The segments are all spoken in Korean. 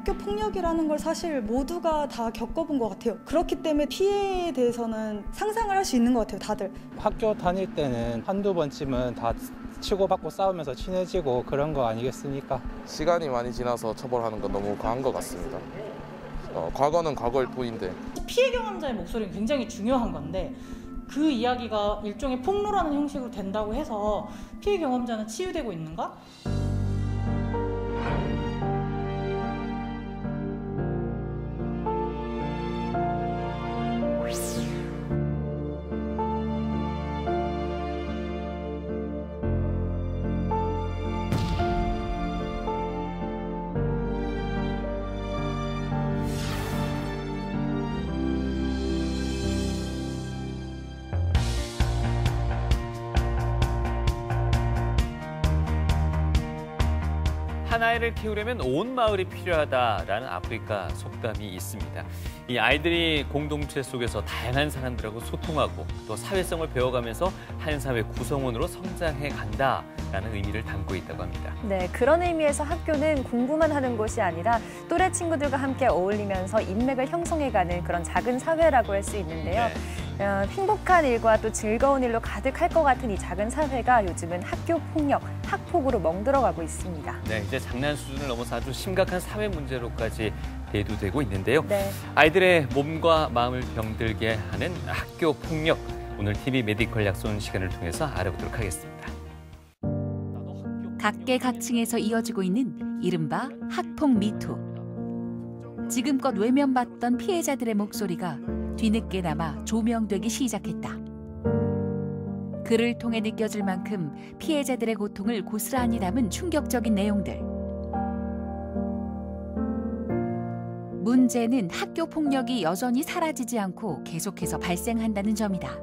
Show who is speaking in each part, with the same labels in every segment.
Speaker 1: 학교 폭력이라는 걸 사실 모두가 다 겪어본 것 같아요. 그렇기 때문에 피해에 대해서는 상상을 할 수 있는 것 같아요, 다들.
Speaker 2: 학교 다닐 때는 한두 번쯤은 다 치고받고 싸우면서 친해지고 그런 거 아니겠습니까?
Speaker 3: 시간이 많이 지나서 처벌하는 건 너무 과한 것 같습니다. 과거는 과거일 뿐인데.
Speaker 4: 피해 경험자의 목소리는 굉장히 중요한 건데 그 이야기가 일종의 폭로라는 형식으로 된다고 해서 피해 경험자는 치유되고 있는가?
Speaker 5: 한 아이를 키우려면 온 마을이 필요하다라는 아프리카 속담이 있습니다. 이 아이들이 공동체 속에서 다양한 사람들하고 소통하고 또 사회성을 배워가면서 한 사회 구성원으로 성장해 간다라는 의미를 담고 있다고 합니다.
Speaker 6: 네, 그런 의미에서 학교는 공부만 하는 곳이 아니라 또래 친구들과 함께 어울리면서 인맥을 형성해가는 그런 작은 사회라고 할 수 있는데요.
Speaker 5: 네.
Speaker 6: 행복한 일과 또 즐거운 일로 가득할 것 같은 이 작은 사회가 요즘은 학교 폭력, 학폭으로 멍들어가고 있습니다.
Speaker 5: 네, 이제 장난 수준을 넘어서 아주 심각한 사회 문제로까지 대두되고 있는데요.
Speaker 6: 네.
Speaker 5: 아이들의 몸과 마음을 병들게 하는 학교 폭력. 오늘 TV 메디컬 약손 시간을 통해서 알아보도록 하겠습니다.
Speaker 7: 각계각층에서 이어지고 있는 이른바 학폭 미투. 지금껏 외면받던 피해자들의 목소리가 뒤늦게나마 조명되기 시작했다. 글을 통해 느껴질 만큼 피해자들의 고통을 고스란히 담은 충격적인 내용들. 문제는 학교 폭력이 여전히 사라지지 않고 계속해서 발생한다는 점이다.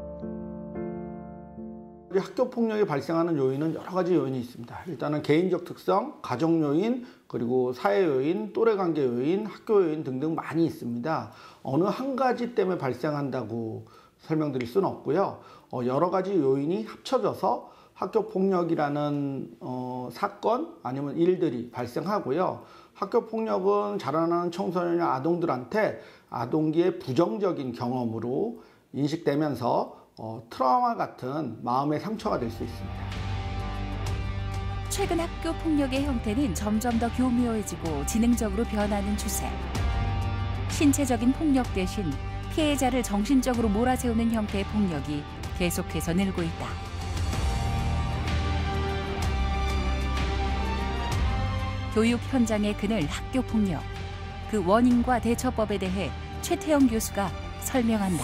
Speaker 8: 학교 폭력이 발생하는 요인은 여러 가지 요인이 있습니다. 일단은 개인적 특성, 가족 요인, 그리고 사회 요인, 또래 관계 요인, 학교 요인 등등 많이 있습니다. 어느 한 가지 때문에 발생한다고 설명드릴 수는 없고요. 여러 가지 요인이 합쳐져서 학교 폭력이라는 사건 아니면 일들이 발생하고요. 학교 폭력은 자라나는 청소년이나 아동들한테 아동기의 부정적인 경험으로 인식되면서 트라우마 같은 마음의 상처가 될 수 있습니다.
Speaker 7: 최근 학교 폭력의 형태는 점점 더 교묘해지고 지능적으로 변하는 추세. 신체적인 폭력 대신 피해자를 정신적으로 몰아세우는 형태의 폭력이 계속해서 늘고 있다. 교육 현장의 그늘 학교 폭력. 그 원인과 대처법에 대해 최태영 교수가 설명한다.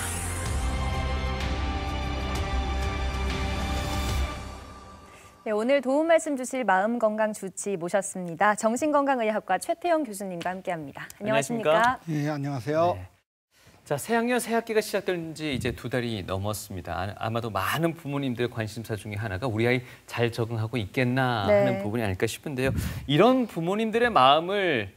Speaker 6: 네, 오늘 도움 말씀 주실 마음건강 주치 모셨습니다. 정신건강의학과 최태영 교수님과 함께합니다. 안녕하십니까?
Speaker 8: 네, 안녕하세요.
Speaker 5: 네. 자, 새학년 새학기가 시작된 지 이제 2달이 넘었습니다. 아마도 많은 부모님들의 관심사 중에 하나가 우리 아이 잘 적응하고 있겠나 하는 부분이 아닐까 싶은데요. 이런 부모님들의 마음을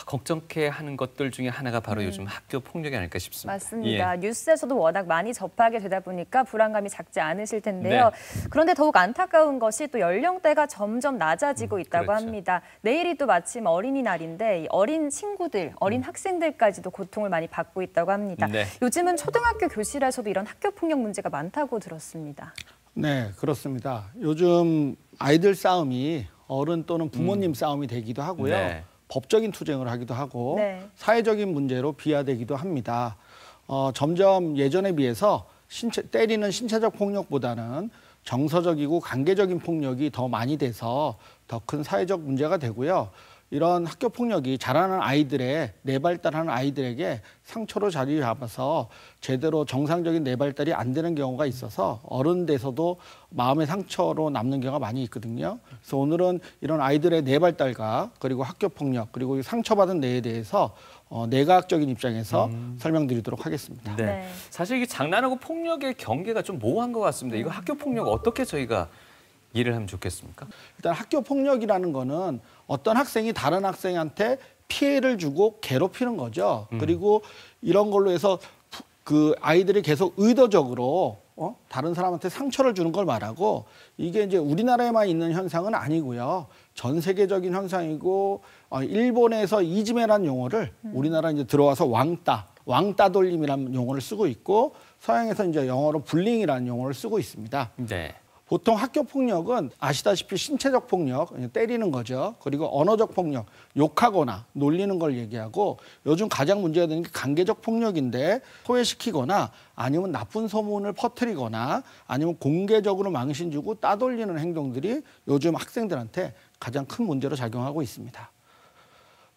Speaker 5: 걱정케 하는 것들 중에 하나가 바로 요즘 학교 폭력이 아닐까 싶습니다.
Speaker 6: 맞습니다. 뉴스에서도 워낙 많이 접하게 되다 보니까 불안감이 작지 않으실 텐데요.
Speaker 5: 네.
Speaker 6: 그런데 더욱 안타까운 것이 또 연령대가 점점 낮아지고 있다고
Speaker 5: 그렇죠.
Speaker 6: 합니다. 내일이 또 마침 어린이날인데 어린 친구들, 어린 학생들까지도 고통을 많이 받고 있다고 합니다.
Speaker 5: 네.
Speaker 6: 요즘은 초등학교 교실에서도 이런 학교 폭력 문제가 많다고 들었습니다.
Speaker 8: 네, 그렇습니다. 요즘 아이들 싸움이 어른 또는 부모님 싸움이 되기도 하고요.
Speaker 5: 네.
Speaker 8: 법적인 투쟁을 하기도 하고
Speaker 6: 네.
Speaker 8: 사회적인 문제로 비화되기도 합니다. 점점 예전에 비해서 때리는 신체적 폭력보다는 정서적이고 관계적인 폭력이 더 많이 돼서 더 큰 사회적 문제가 되고요. 이런 학교 폭력이 자라는 아이들의 뇌발달하는 아이들에게 상처로 자리 잡아서 제대로 정상적인 뇌발달이 안 되는 경우가 있어서 어른 돼서도 마음의 상처로 남는 경우가 많이 있거든요. 그래서 오늘은 이런 아이들의 뇌발달과 그리고 학교 폭력 그리고 상처받은 뇌에 대해서 뇌과학적인 입장에서 설명드리도록 하겠습니다.
Speaker 5: 네.
Speaker 6: 네.
Speaker 5: 사실 이게 장난하고 폭력의 경계가 좀 모호한 것 같습니다. 이거 학교 폭력 어떻게 저희가 이해를 하면 좋겠습니까?
Speaker 8: 일단 학교 폭력이라는 거는 어떤 학생이 다른 학생한테 피해를 주고 괴롭히는 거죠. 그리고 이런 걸로 해서 그 아이들이 계속 의도적으로 다른 사람한테 상처를 주는 걸 말하고 이게 이제 우리나라에만 있는 현상은 아니고요. 전 세계적인 현상이고 일본에서 이지메라는 용어를 우리나라 이제 들어와서 왕따 돌림이라는 용어를 쓰고 있고 서양에서 이제 영어로 불링이라는 용어를 쓰고 있습니다.
Speaker 5: 네.
Speaker 8: 보통 학교 폭력은 아시다시피 신체적 폭력, 때리는 거죠. 그리고 언어적 폭력, 욕하거나 놀리는 걸 얘기하고 요즘 가장 문제가 되는 게 관계적 폭력인데 소외시키거나 아니면 나쁜 소문을 퍼뜨리거나 아니면 공개적으로 망신 주고 따돌리는 행동들이 요즘 학생들한테 가장 큰 문제로 작용하고 있습니다.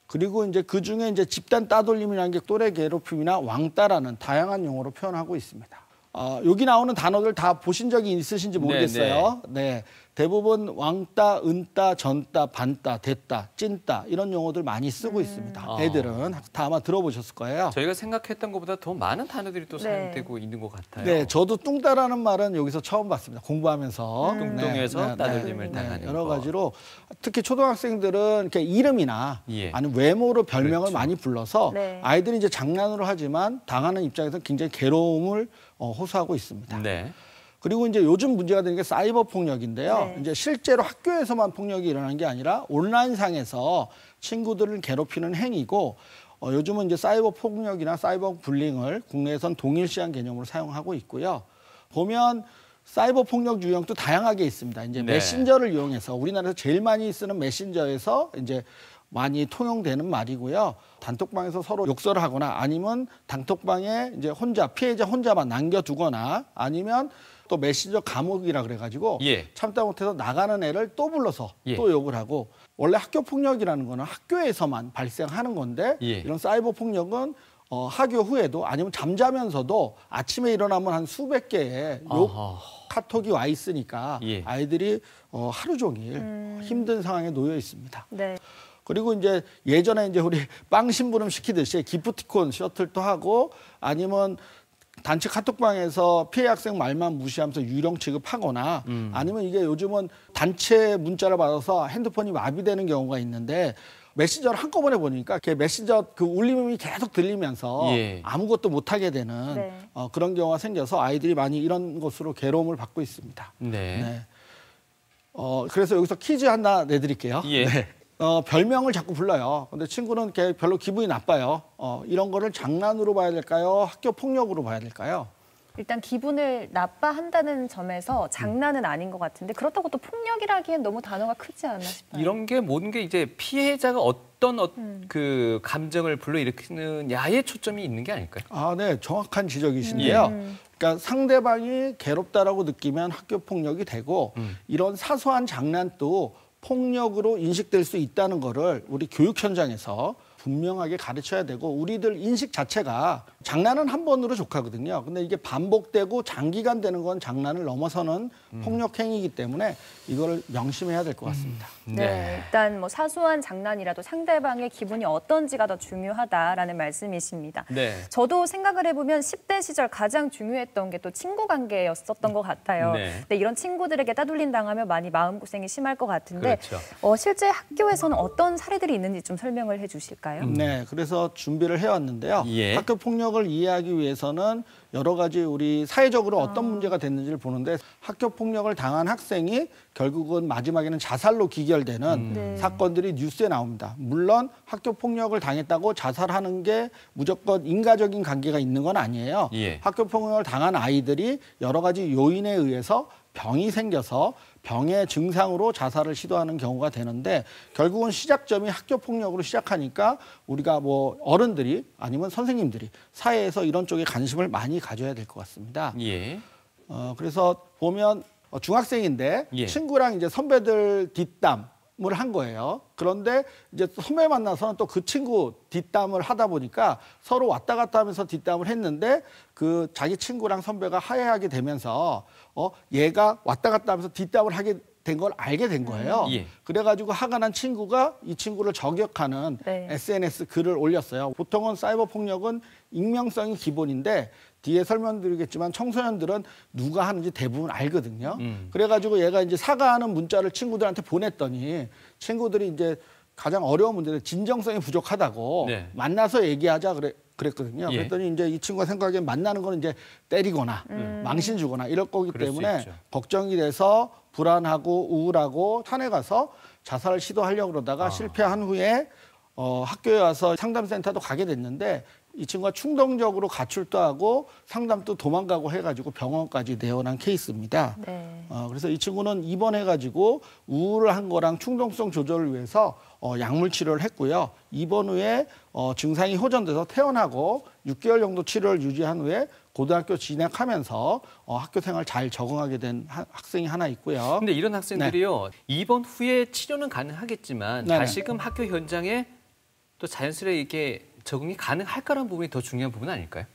Speaker 8: 그리고 이제 그 중에 이제 집단 따돌림이라는 게 또래 괴롭힘이나 왕따라는 다양한 용어로 표현하고 있습니다. 여기 나오는 단어들 다 보신 적이 있으신지 모르겠어요. 네. 대부분 왕따, 은따, 전따, 반따, 됐따, 찐따 이런 용어들 많이 쓰고 있습니다. 애들은 다 아마 들어보셨을 거예요.
Speaker 5: 저희가 생각했던 것보다 더 많은 단어들이 또 사용되고 있는 것 같아요.
Speaker 8: 네, 저도 뚱따라는 말은 여기서 처음 봤습니다. 공부하면서.
Speaker 5: 뚱뚱해서 따돌림을 당하는
Speaker 8: 여러
Speaker 5: 거.
Speaker 8: 가지로 특히 초등학생들은 이렇게 이름이나 아니면 외모로 별명을 많이 불러서 아이들이 이제 장난으로 하지만 당하는 입장에서 굉장히 괴로움을 호소하고 있습니다.
Speaker 5: 네.
Speaker 8: 그리고 이제 요즘 문제가 되는 게 사이버 폭력인데요. 이제 실제로 학교에서만 폭력이 일어나는 게 아니라 온라인상에서 친구들을 괴롭히는 행위고 요즘은 이제 사이버 폭력이나 사이버 불링을 국내에선 동일시한 개념으로 사용하고 있고요. 보면 사이버 폭력 유형도 다양하게 있습니다. 이제 메신저를 이용해서 우리나라에서 제일 많이 쓰는 메신저에서 이제 많이 통용되는 말이고요. 단톡방에서 서로 욕설을 하거나 아니면 단톡방에 이제 피해자 혼자만 남겨두거나 아니면 또 메신저 감옥이라 그래가지고 참다 못해서 나가는 애를 또 불러서 또 욕을 하고 원래 학교 폭력이라는 거는 학교에서만 발생하는 건데 이런 사이버 폭력은 학교 후에도 아니면 잠자면서도 아침에 일어나면 한 수백 개의 욕 카톡이 와 있으니까 아이들이 하루 종일 힘든 상황에 놓여 있습니다.
Speaker 6: 네.
Speaker 8: 그리고 이제 예전에 이제 우리 빵 심부름 시키듯이 기프티콘 셔틀도 하고 아니면 단체 카톡방에서 피해 학생 말만 무시하면서 유령 취급하거나 아니면 이게 요즘은 단체 문자를 받아서 핸드폰이 마비되는 경우가 있는데 메신저를 한꺼번에 보니까 메신저 그 울림이 계속 들리면서 아무것도 못하게 되는 그런 경우가 생겨서 아이들이 많이 이런 것으로 괴로움을 받고 있습니다. 네. 그래서 여기서 퀴즈 하나 내드릴게요. 네. 별명을 자꾸 불러요. 근데 친구는 별로 기분이 나빠요. 이런 거를 장난으로 봐야 될까요? 학교 폭력으로 봐야 될까요?
Speaker 6: 일단 기분을 나빠한다는 점에서 장난은 아닌 것 같은데 그렇다고 또 폭력이라기엔 너무 단어가 크지 않나 싶어요.
Speaker 5: 이런 게 모든 게 이제 피해자가 어떤 그 감정을 불러일으키느냐에 초점이 있는 게 아닐까요?
Speaker 8: 네. 정확한 지적이신데요. 그러니까 상대방이 괴롭다라고 느끼면 학교 폭력이 되고 이런 사소한 장난도 폭력으로 인식될 수 있다는 거를 우리 교육 현장에서 분명하게 가르쳐야 되고 우리들 인식 자체가 장난은 한 번으로 족하거든요. 근데 이게 반복되고 장기간 되는 건 장난을 넘어서는 폭력 행위이기 때문에 이거를 명심해야 될 것 같습니다.
Speaker 6: 네, 일단 뭐 사소한 장난이라도 상대방의 기분이 어떤지가 더 중요하다라는 말씀이십니다.
Speaker 5: 네.
Speaker 6: 저도 생각을 해보면 10대 시절 가장 중요했던 게 또 친구 관계였었던 것 같아요. 근데 이런 친구들에게 따돌림 당하면 많이 마음고생이 심할 것 같은데 실제 학교에서는 어떤 사례들이 있는지 좀 설명을 해주실까요?
Speaker 8: 네, 그래서 준비를 해왔는데요. 학교 폭력을 이해하기 위해서는 여러 가지 우리 사회적으로 어떤 문제가 됐는지를 보는데 학교 폭력을 당한 학생이 결국은 마지막에는 자살로 기결되는 사건들이 뉴스에 나옵니다. 물론 학교 폭력을 당했다고 자살하는 게 무조건 인과적인 관계가 있는 건 아니에요. 학교 폭력을 당한 아이들이 여러 가지 요인에 의해서 병이 생겨서 병의 증상으로 자살을 시도하는 경우가 되는데 결국은 시작점이 학교 폭력으로 시작하니까 우리가 뭐 어른들이 아니면 선생님들이 사회에서 이런 쪽에 관심을 많이 가져야 될 것 같습니다. 그래서 보면 중학생인데 친구랑 이제 선배들 뒷담을 한 거예요. 그런데 이제 선배 만나서는 또 그 친구 뒷담을 하다 보니까 서로 왔다 갔다 하면서 뒷담을 했는데 그 자기 친구랑 선배가 화해하게 되면서 얘가 왔다 갔다 하면서 뒷담을 하게 된 걸 알게 된 거예요. 그래가지고 화가 난 친구가 이 친구를 저격하는 SNS 글을 올렸어요. 보통은 사이버 폭력은 익명성이 기본인데 뒤에 설명드리겠지만 청소년들은 누가 하는지 대부분 알거든요. 그래가지고 얘가 이제 사과하는 문자를 친구들한테 보냈더니 친구들이 이제 가장 어려운 문제는 진정성이 부족하다고
Speaker 5: 네.
Speaker 8: 만나서 얘기하자 그랬거든요.
Speaker 5: 예.
Speaker 8: 그랬더니 이제 이 친구가 생각하기엔 만나는 거는 이제 때리거나 망신 주거나 이럴 거기
Speaker 5: 그럴 수
Speaker 8: 때문에
Speaker 5: 있죠.
Speaker 8: 걱정이 돼서 불안하고 우울하고 산에 가서 자살을 시도하려고 그러다가 실패한 후에 학교에 와서 상담센터도 가게 됐는데 이 친구가 충동적으로 가출도 하고 상담도 도망가고 해가지고 병원까지 내원한 케이스입니다.
Speaker 6: 네.
Speaker 8: 그래서 이 친구는 입원해가지고 우울한 거랑 충동성 조절을 위해서 약물 치료를 했고요. 입원 후에 증상이 호전돼서 퇴원하고 6개월 정도 치료를 유지한 후에 고등학교 진학하면서 학교 생활 잘 적응하게 된 학생이 하나 있고요.
Speaker 5: 근데 이런 학생들이요. 입원 후에 치료는 가능하겠지만
Speaker 8: 네네.
Speaker 5: 다시금 학교 현장에 또 자연스레 이게 적응이 가능할까라는 부분이 더 중요한 부분 아닐까요?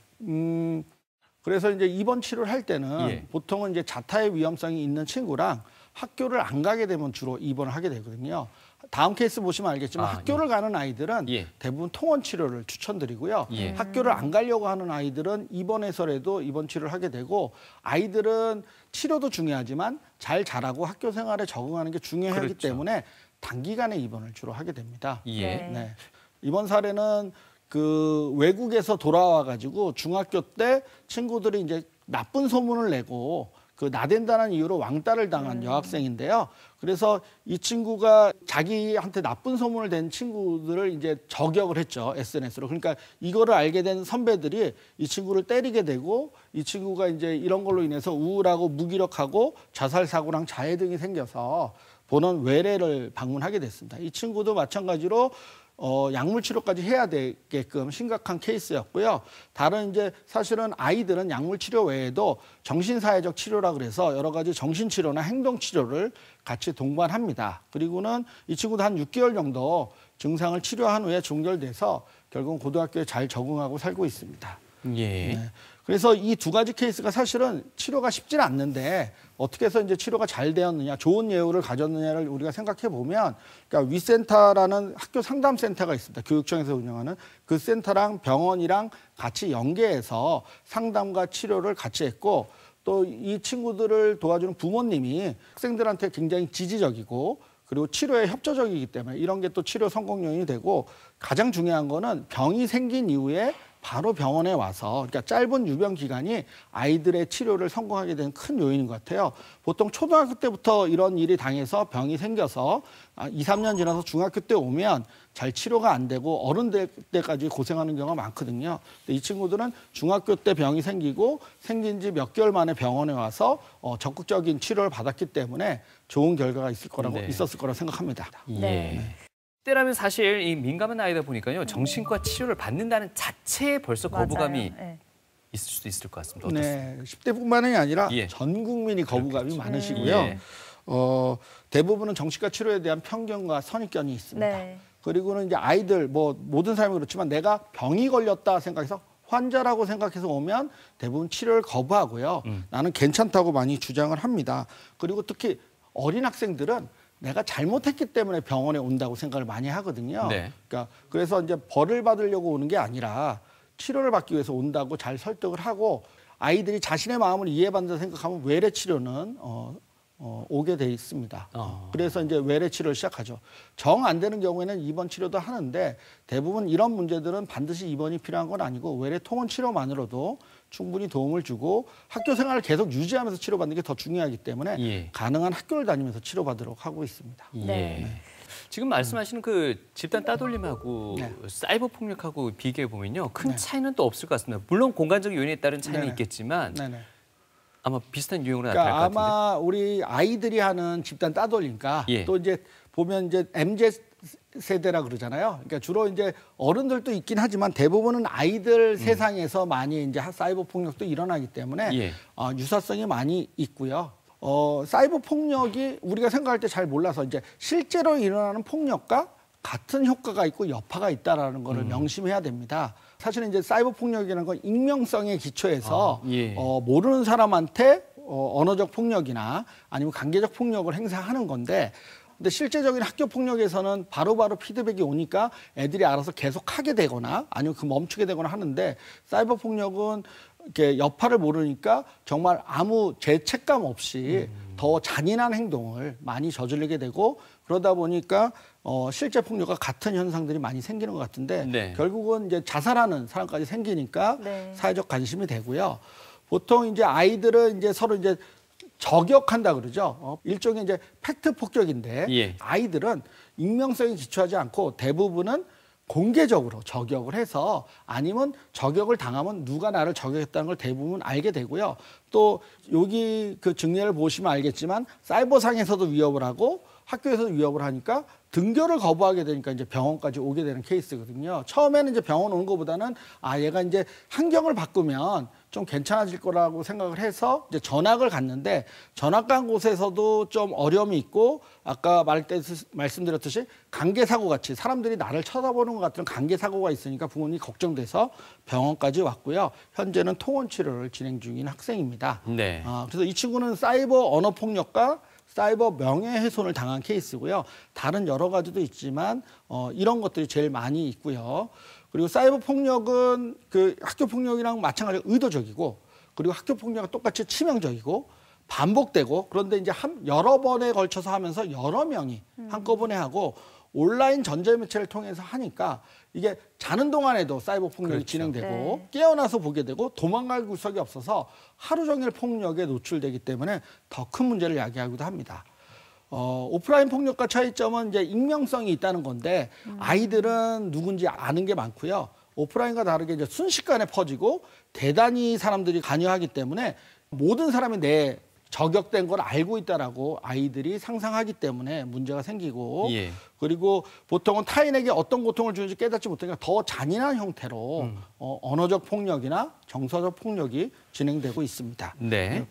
Speaker 8: 그래서 이제 입원 치료를 할 때는
Speaker 5: 예.
Speaker 8: 보통은 이제 자타의 위험성이 있는 친구랑 학교를 안 가게 되면 주로 입원을 하게 되거든요. 다음 케이스 보시면 알겠지만 학교를 가는 아이들은
Speaker 5: 예.
Speaker 8: 대부분 통원 치료를 추천드리고요.
Speaker 5: 예.
Speaker 8: 학교를 안 가려고 하는 아이들은 입원해서라도 입원 치료를 하게 되고 아이들은 치료도 중요하지만 잘 자라고 학교 생활에 적응하는 게 중요하기
Speaker 5: 그렇죠.
Speaker 8: 때문에 단기간에 입원을 주로 하게 됩니다.
Speaker 5: 예.
Speaker 8: 네. 이번 사례는 그 외국에서 돌아와 가지고 중학교 때 친구들이 이제 나쁜 소문을 내고 그 나댄다는 이유로 왕따를 당한 여학생인데요. 그래서 이 친구가 자기한테 나쁜 소문을 낸 친구들을 이제 저격을 했죠. SNS로. 그러니까 이거를 알게 된 선배들이 이 친구를 때리게 되고 이 친구가 이제 이런 걸로 인해서 우울하고 무기력하고 자살 사고랑 자해 등이 생겨서 보는 외래를 방문하게 됐습니다. 이 친구도 마찬가지로 약물 치료까지 해야 되게끔 심각한 케이스였고요. 다른 이제 사실은 아이들은 약물 치료 외에도 정신사회적 치료라 그래서 여러 가지 정신치료나 행동치료를 같이 동반합니다. 그리고는 이 친구도 한 6개월 정도 증상을 치료한 후에 종결돼서 결국은 고등학교에 잘 적응하고 살고 있습니다.
Speaker 5: 예.
Speaker 8: 네. 그래서 이 두 가지 케이스가 사실은 치료가 쉽지는 않는데 어떻게 해서 이제 치료가 잘 되었느냐, 좋은 예우를 가졌느냐를 우리가 생각해 보면, 그러니까 위센터라는 학교 상담센터가 있습니다. 교육청에서 운영하는 그 센터랑 병원이랑 같이 연계해서 상담과 치료를 같이 했고, 또 이 친구들을 도와주는 부모님이 학생들한테 굉장히 지지적이고 그리고 치료에 협조적이기 때문에 이런 게 또 치료 성공 요인이 되고, 가장 중요한 거는 병이 생긴 이후에 바로 병원에 와서, 그러니까 짧은 유병 기간이 아이들의 치료를 성공하게 된 큰 요인인 것 같아요. 보통 초등학교 때부터 이런 일이 당해서 병이 생겨서 2, 3년 지나서 중학교 때 오면 잘 치료가 안 되고 어른 될 때까지 고생하는 경우가 많거든요. 근데 이 친구들은 중학교 때 병이 생기고 생긴 지 몇 개월 만에 병원에 와서 적극적인 치료를 받았기 때문에 좋은 결과가 있었을 거라고 생각합니다.
Speaker 5: 예. 때라면 사실 이 민감한 아이다 보니까요. 정신과 치료를 받는다는 자체에 벌써 거부감이 있을 수도 있을 것 같습니다. 어떻습니까?
Speaker 8: 네, 10대뿐만이 아니라
Speaker 5: 예.
Speaker 8: 전 국민이 거부감이 많으시고요.
Speaker 5: 예.
Speaker 8: 대부분은 정신과 치료에 대한 편견과 선입견이 있습니다.
Speaker 6: 네.
Speaker 8: 그리고는 이제 아이들 모든 사람이 그렇지만 내가 병이 걸렸다 생각해서 환자라고 생각해서 오면 대부분 치료를 거부하고요. 나는 괜찮다고 많이 주장을 합니다. 그리고 특히 어린 학생들은 내가 잘못했기 때문에 병원에 온다고 생각을 많이 하거든요.
Speaker 5: 네.
Speaker 8: 그러니까 그래서 이제 벌을 받으려고 오는 게 아니라 치료를 받기 위해서 온다고 잘 설득을 하고, 아이들이 자신의 마음을 이해받는다 생각하면 외래 치료는 오게 돼 있습니다. 그래서 이제 외래 치료를 시작하죠. 정 안 되는 경우에는 입원 치료도 하는데 대부분 이런 문제들은 반드시 입원이 필요한 건 아니고 외래 통원 치료만으로도 충분히 도움을 주고 학교 생활을 계속 유지하면서 치료받는 게 더 중요하기 때문에
Speaker 5: 예. 가능한
Speaker 8: 학교를 다니면서 치료받도록 하고 있습니다.
Speaker 5: 예.
Speaker 6: 네.
Speaker 5: 지금 말씀하시는 그 집단 따돌림하고 사이버 폭력하고 비교해 보면요, 큰 차이는 또 없을 것 같습니다. 물론 공간적 요인에 따른 차이는 있겠지만 아마 비슷한 유형으로 나타날 것 같은데.
Speaker 8: 아마 우리 아이들이 하는 집단 따돌림과 또 이제 보면 이제 MZ 세대라 그러잖아요. 그러니까 주로 이제 어른들도 있긴 하지만 대부분은 아이들 세상에서 많이 이제 사이버 폭력도 일어나기 때문에 유사성이 많이 있고요. 사이버 폭력이 우리가 생각할 때 잘 몰라서 이제 실제로 일어나는 폭력과 같은 효과가 있고 여파가 있다라는 거를 명심해야 됩니다. 사실은 이제 사이버 폭력이라는 건 익명성에 기초해서 모르는 사람한테 언어적 폭력이나 아니면 관계적 폭력을 행사하는 건데, 근데 실제적인 학교 폭력에서는 바로바로 피드백이 오니까 애들이 알아서 계속 하게 되거나 아니면 멈추게 되거나 하는데, 사이버 폭력은 이렇게 여파를 모르니까 정말 아무 죄책감 없이 더 잔인한 행동을 많이 저지르게 되고, 그러다 보니까 실제 폭력과 같은 현상들이 많이 생기는 것 같은데
Speaker 5: 네.
Speaker 8: 결국은 이제 자살하는 사람까지 생기니까
Speaker 6: 네.
Speaker 8: 사회적 관심이 되고요. 보통 이제 아이들은 이제 서로 이제 저격한다 그러죠. 일종의 이제 팩트 폭격인데
Speaker 5: 예.
Speaker 8: 아이들은 익명성에 기초하지 않고 대부분은 공개적으로 저격을 해서 아니면 저격을 당하면 누가 나를 저격했다는 걸 대부분 알게 되고요. 또 여기 그 증례를 보시면 알겠지만 사이버상에서도 위협을 하고 학교에서도 위협을 하니까 등교를 거부하게 되니까 이제 병원까지 오게 되는 케이스거든요. 처음에는 이제 병원 오는 것보다는 얘가 이제 환경을 바꾸면 좀 괜찮아질 거라고 생각을 해서 이제 전학을 갔는데 전학 간 곳에서도 좀 어려움이 있고 아까 말씀드렸듯이 관계 사고 같이 사람들이 나를 쳐다보는 것 같은 관계 사고가 있으니까 부모님이 걱정돼서 병원까지 왔고요. 현재는 통원 치료를 진행 중인 학생입니다.
Speaker 5: 네.
Speaker 8: 그래서 이 친구는 사이버 언어 폭력과 사이버 명예훼손을 당한 케이스고요. 다른 여러 가지도 있지만 이런 것들이 제일 많이 있고요. 그리고 사이버 폭력은 그 학교 폭력이랑 마찬가지로 의도적이고 그리고 학교 폭력은 똑같이 치명적이고 반복되고 그런데 이제 여러 번에 걸쳐서 하면서 여러 명이 한꺼번에 하고 온라인 전자매체를 통해서 하니까 이게 자는 동안에도 사이버 폭력이
Speaker 5: 그렇죠.
Speaker 8: 진행되고
Speaker 6: 네.
Speaker 8: 깨어나서 보게 되고 도망갈 구석이 없어서 하루 종일 폭력에 노출되기 때문에 더 큰 문제를 야기하기도 합니다. 오프라인 폭력과 차이점은 이제 익명성이 있다는 건데 아이들은 누군지 아는 게 많고요. 오프라인과 다르게 이제 순식간에 퍼지고 대단히 사람들이 관여하기 때문에 모든 사람이 내 저격된 걸 알고 있다라고 아이들이 상상하기 때문에 문제가 생기고
Speaker 5: 예.
Speaker 8: 그리고 보통은 타인에게 어떤 고통을 주는지 깨닫지 못하니까 더 잔인한 형태로 언어적 폭력이나 정서적 폭력이 진행되고 있습니다.
Speaker 5: 네.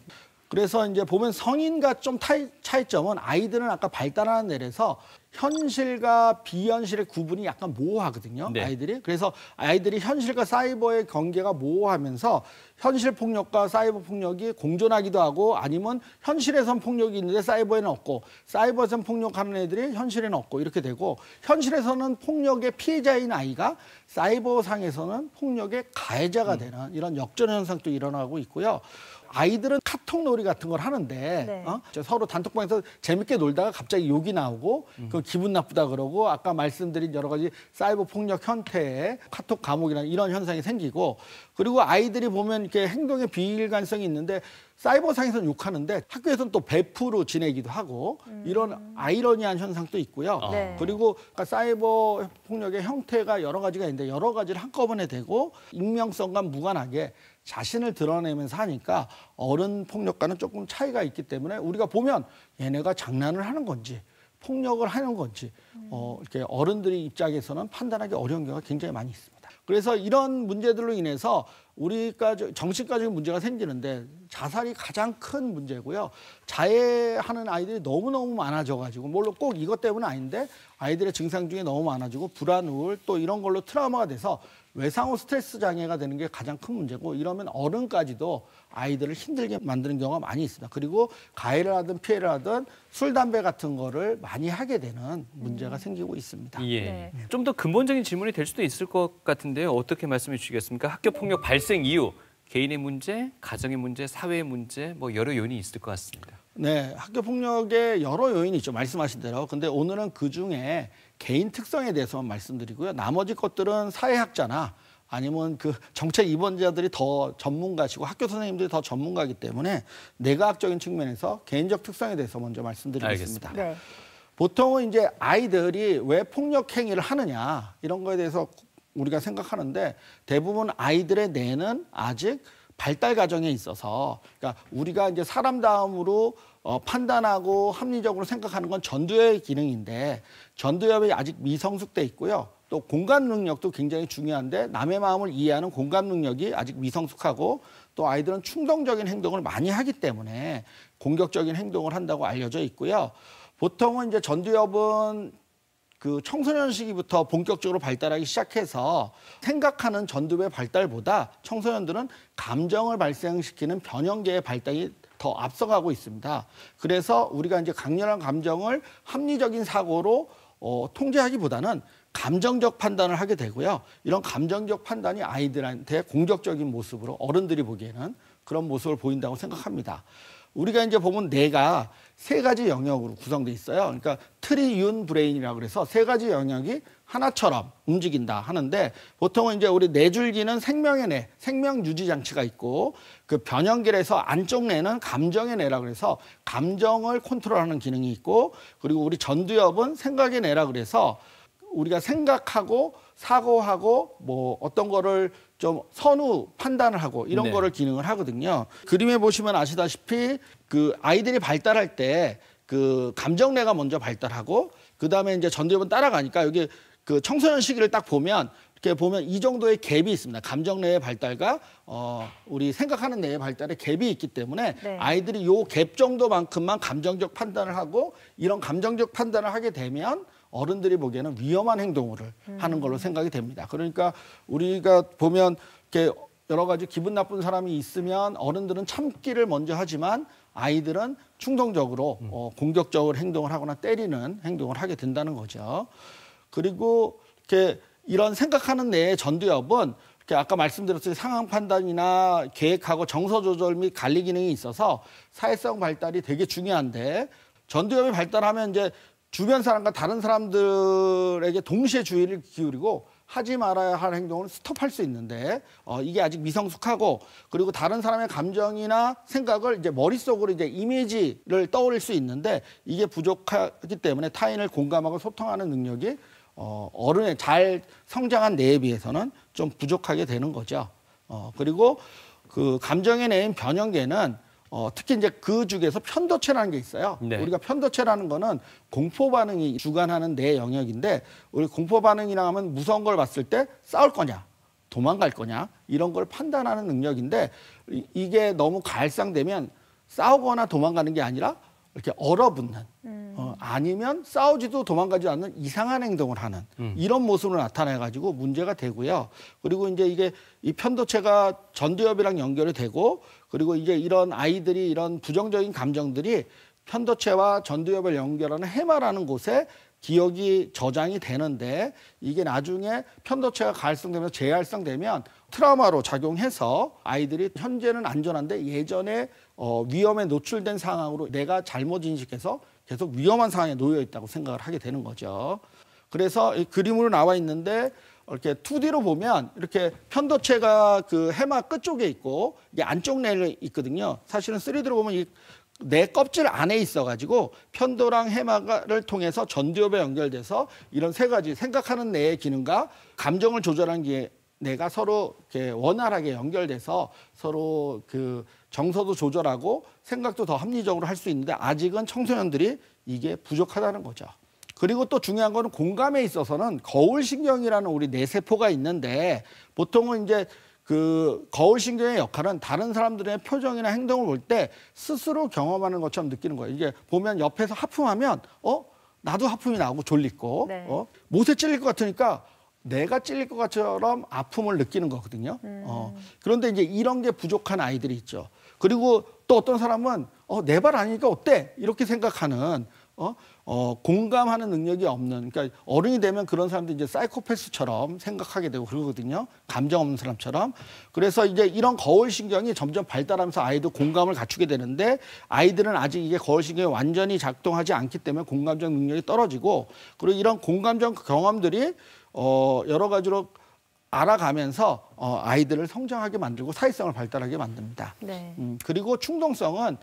Speaker 8: 그래서 이제 보면 성인과 좀 차이점은 아이들은 아까 발달하는 데에서 현실과 비현실의 구분이 약간 모호하거든요.
Speaker 5: 네.
Speaker 8: 아이들이. 그래서 아이들이 현실과 사이버의 경계가 모호하면서 현실 폭력과 사이버 폭력이 공존하기도 하고 아니면 현실에선 폭력이 있는데 사이버에는 없고 사이버에선 폭력하는 애들이 현실에는 없고 이렇게 되고 현실에서는 폭력의 피해자인 아이가 사이버상에서는 폭력의 가해자가 되는 이런 역전 현상도 일어나고 있고요. 아이들은 카톡 놀이 같은 걸 하는데
Speaker 6: 네.
Speaker 8: 서로 단톡방에서 재밌게 놀다가 갑자기 욕이 나오고 그 기분 나쁘다 그러고 아까 말씀드린 여러 가지 사이버 폭력 형태의 카톡 감옥이나 이런 현상이 생기고 그리고 아이들이 보면 이렇게 행동에 비일관성이 있는데 사이버상에서는 욕하는데 학교에서는 또 베프로 지내기도 하고 이런 아이러니한 현상도 있고요.
Speaker 6: 네.
Speaker 8: 그리고 사이버 폭력의 형태가 여러 가지가 있는데 여러 가지를 한꺼번에 되고 익명성과 무관하게 자신을 드러내면서 하니까 어른 폭력과는 조금 차이가 있기 때문에 우리가 보면 얘네가 장난을 하는 건지 폭력을 하는 건지 이렇게 어른들의 입장에서는 판단하기 어려운 경우가 굉장히 많이 있습니다. 그래서 이런 문제들로 인해서 우리가 정신과적인 문제가 생기는데 자살이 가장 큰 문제고요. 자해하는 아이들이 너무너무 많아져가지고 물론 꼭 이것 때문은 아닌데 아이들의 증상 중에 너무 많아지고 불안, 우울 또 이런 걸로 트라우마가 돼서 외상후 스트레스 장애가 되는 게 가장 큰 문제고 이러면 어른까지도 아이들을 힘들게 만드는 경우가 많이 있습니다. 그리고 가해를 하든 피해를 하든 술, 담배 같은 거를 많이 하게 되는 문제가 생기고 있습니다.
Speaker 5: 예.
Speaker 6: 네.
Speaker 5: 좀 더 근본적인 질문이 될 수도 있을 것 같은데요. 어떻게 말씀해 주시겠습니까? 학교 폭력 발생 이유, 개인의 문제, 가정의 문제, 사회의 문제, 뭐 여러 요인이 있을 것 같습니다.
Speaker 8: 네, 학교 폭력에 여러 요인이 있죠. 말씀하신 대로. 근데 오늘은 그 중에 개인 특성에 대해서만 말씀드리고요. 나머지 것들은 사회학자나 아니면 그 정책 입원자들이 더 전문가시고 학교 선생님들이 더 전문가이기 때문에 내과학적인 측면에서 개인적 특성에 대해서 먼저 말씀드리겠습니다.
Speaker 6: 네.
Speaker 8: 보통은 이제 아이들이 왜 폭력 행위를 하느냐 이런 거에 대해서 우리가 생각하는데 대부분 아이들의 뇌는 아직 발달 과정에 있어서 그러니까 우리가 이제 사람다움으로 판단하고 합리적으로 생각하는 건 전두엽의 기능인데 전두엽이 아직 미성숙돼 있고요. 또 공감 능력도 굉장히 중요한데 남의 마음을 이해하는 공감 능력이 아직 미성숙하고 또 아이들은 충동적인 행동을 많이 하기 때문에 공격적인 행동을 한다고 알려져 있고요. 보통은 이제 전두엽은 그 청소년 시기부터 본격적으로 발달하기 시작해서 생각하는 전두엽의 발달보다 청소년들은 감정을 발생시키는 변형계의 발달이 더 앞서가고 있습니다. 그래서 우리가 이제 강렬한 감정을 합리적인 사고로 통제하기보다는 감정적 판단을 하게 되고요. 이런 감정적 판단이 아이들한테 공격적인 모습으로 어른들이 보기에는 그런 모습을 보인다고 생각합니다. 우리가 이제 보면 뇌가 세 가지 영역으로 구성돼 있어요. 그러니까 트리윤 브레인이라고 그래서 세 가지 영역이 하나처럼 움직인다 하는데 보통은 이제 우리 뇌줄기는 생명의 뇌, 생명 유지 장치가 있고 그 변형계에서 안쪽 뇌는 감정의 뇌라고 그래서 감정을 컨트롤하는 기능이 있고 그리고 우리 전두엽은 생각의 뇌라고 그래서 우리가 생각하고 사고하고 뭐 어떤 거를 좀 선후 판단을 하고 이런
Speaker 5: 네.
Speaker 8: 거를 기능을 하거든요. 그림에 보시면 아시다시피 그 아이들이 발달할 때 그 감정뇌가 먼저 발달하고 그 다음에 이제 전두엽은 따라가니까 여기 그 청소년 시기를 딱 보면 이렇게 보면 이 정도의 갭이 있습니다. 감정뇌의 발달과 우리 생각하는 뇌의 발달에 갭이 있기 때문에
Speaker 6: 네.
Speaker 8: 아이들이 요 갭 정도만큼만 감정적 판단을 하고 이런 감정적 판단을 하게 되면 어른들이 보기에는 위험한 행동을 하는 걸로 생각이 됩니다. 그러니까 우리가 보면 이렇게 여러 가지 기분 나쁜 사람이 있으면 어른들은 참기를 먼저 하지만 아이들은 충동적으로 공격적으로 행동을 하거나 때리는 행동을 하게 된다는 거죠. 그리고 이렇게 이런 생각하는 뇌의 전두엽은 이렇게 아까 말씀드렸듯이 상황 판단이나 계획하고 정서 조절 및 관리 기능이 있어서 사회성 발달이 되게 중요한데 전두엽이 발달하면 이제 주변 사람과 다른 사람들에게 동시에 주의를 기울이고 하지 말아야 할 행동을 스톱할 수 있는데 이게 아직 미성숙하고 그리고 다른 사람의 감정이나 생각을 이제 머릿속으로 이제 이미지를 떠올릴 수 있는데 이게 부족하기 때문에 타인을 공감하고 소통하는 능력이 어른의 잘 성장한 뇌에 비해서는 좀 부족하게 되는 거죠. 그리고 그 감정의 뇌인 변형계는 특히 이제 그 중에서 편도체라는 게 있어요.
Speaker 5: 네.
Speaker 8: 우리가 편도체라는 거는 공포 반응이 주관하는 뇌 영역인데 우리 공포 반응이라 하면 무서운 걸 봤을 때 싸울 거냐, 도망갈 거냐 이런 걸 판단하는 능력인데 이게 너무 갈상되면 싸우거나 도망가는 게 아니라 이렇게 얼어붙는 아니면 싸우지도 도망가지 않는 이상한 행동을 하는 이런 모습으로 나타나가지고 문제가 되고요. 그리고 이제 이게 이 편도체가 전두엽이랑 연결이 되고 그리고 이제 이런 아이들이 이런 부정적인 감정들이 편도체와 전두엽을 연결하는 해마라는 곳에 기억이 저장이 되는데 이게 나중에 편도체가 가활성되면서 재활성되면 트라우마로 작용해서 아이들이 현재는 안전한데 예전에 위험에 노출된 상황으로 내가 잘못 인식해서 계속 위험한 상황에 놓여 있다고 생각을 하게 되는 거죠. 그래서 이 그림으로 나와 있는데 이렇게 2D로 보면 이렇게 편도체가 그 해마 끝쪽에 있고 이게 안쪽 뇌에 있거든요. 사실은 3D로 보면 이 뇌 껍질 안에 있어가지고 편도랑 해마를 통해서 전두엽에 연결돼서 이런 세 가지 생각하는 뇌의 기능과 감정을 조절하는 게 뇌가 서로 이렇게 원활하게 연결돼서 서로 그 정서도 조절하고 생각도 더 합리적으로 할 수 있는데 아직은 청소년들이 이게 부족하다는 거죠. 그리고 또 중요한 거는 공감에 있어서는 거울신경이라는 우리 뇌세포가 있는데 보통은 이제 그 거울신경의 역할은 다른 사람들의 표정이나 행동을 볼 때 스스로 경험하는 것처럼 느끼는 거예요. 이게 보면 옆에서 하품하면 나도 하품이 나오고 졸리고
Speaker 6: 네.
Speaker 8: 못에 찔릴 것 같으니까 내가 찔릴 것처럼 아픔을 느끼는 거거든요. 그런데 이제 이런 게 부족한 아이들이 있죠. 그리고 또 어떤 사람은 내 발 아니니까 어때? 이렇게 생각하는 공감하는 능력이 없는 그러니까 어른이 되면 그런 사람들이 이제 사이코패스처럼 생각하게 되고 그러거든요. 감정 없는 사람처럼. 그래서 이제 이런 거울신경이 점점 발달하면서 아이도 공감을 갖추게 되는데 아이들은 아직 이게 거울신경이 완전히 작동하지 않기 때문에 공감적 능력이 떨어지고 그리고 이런 공감적 경험들이 여러 가지로 알아가면서 아이들을 성장하게 만들고 사회성을 발달하게 만듭니다.
Speaker 6: 네.
Speaker 8: 그리고 충동성은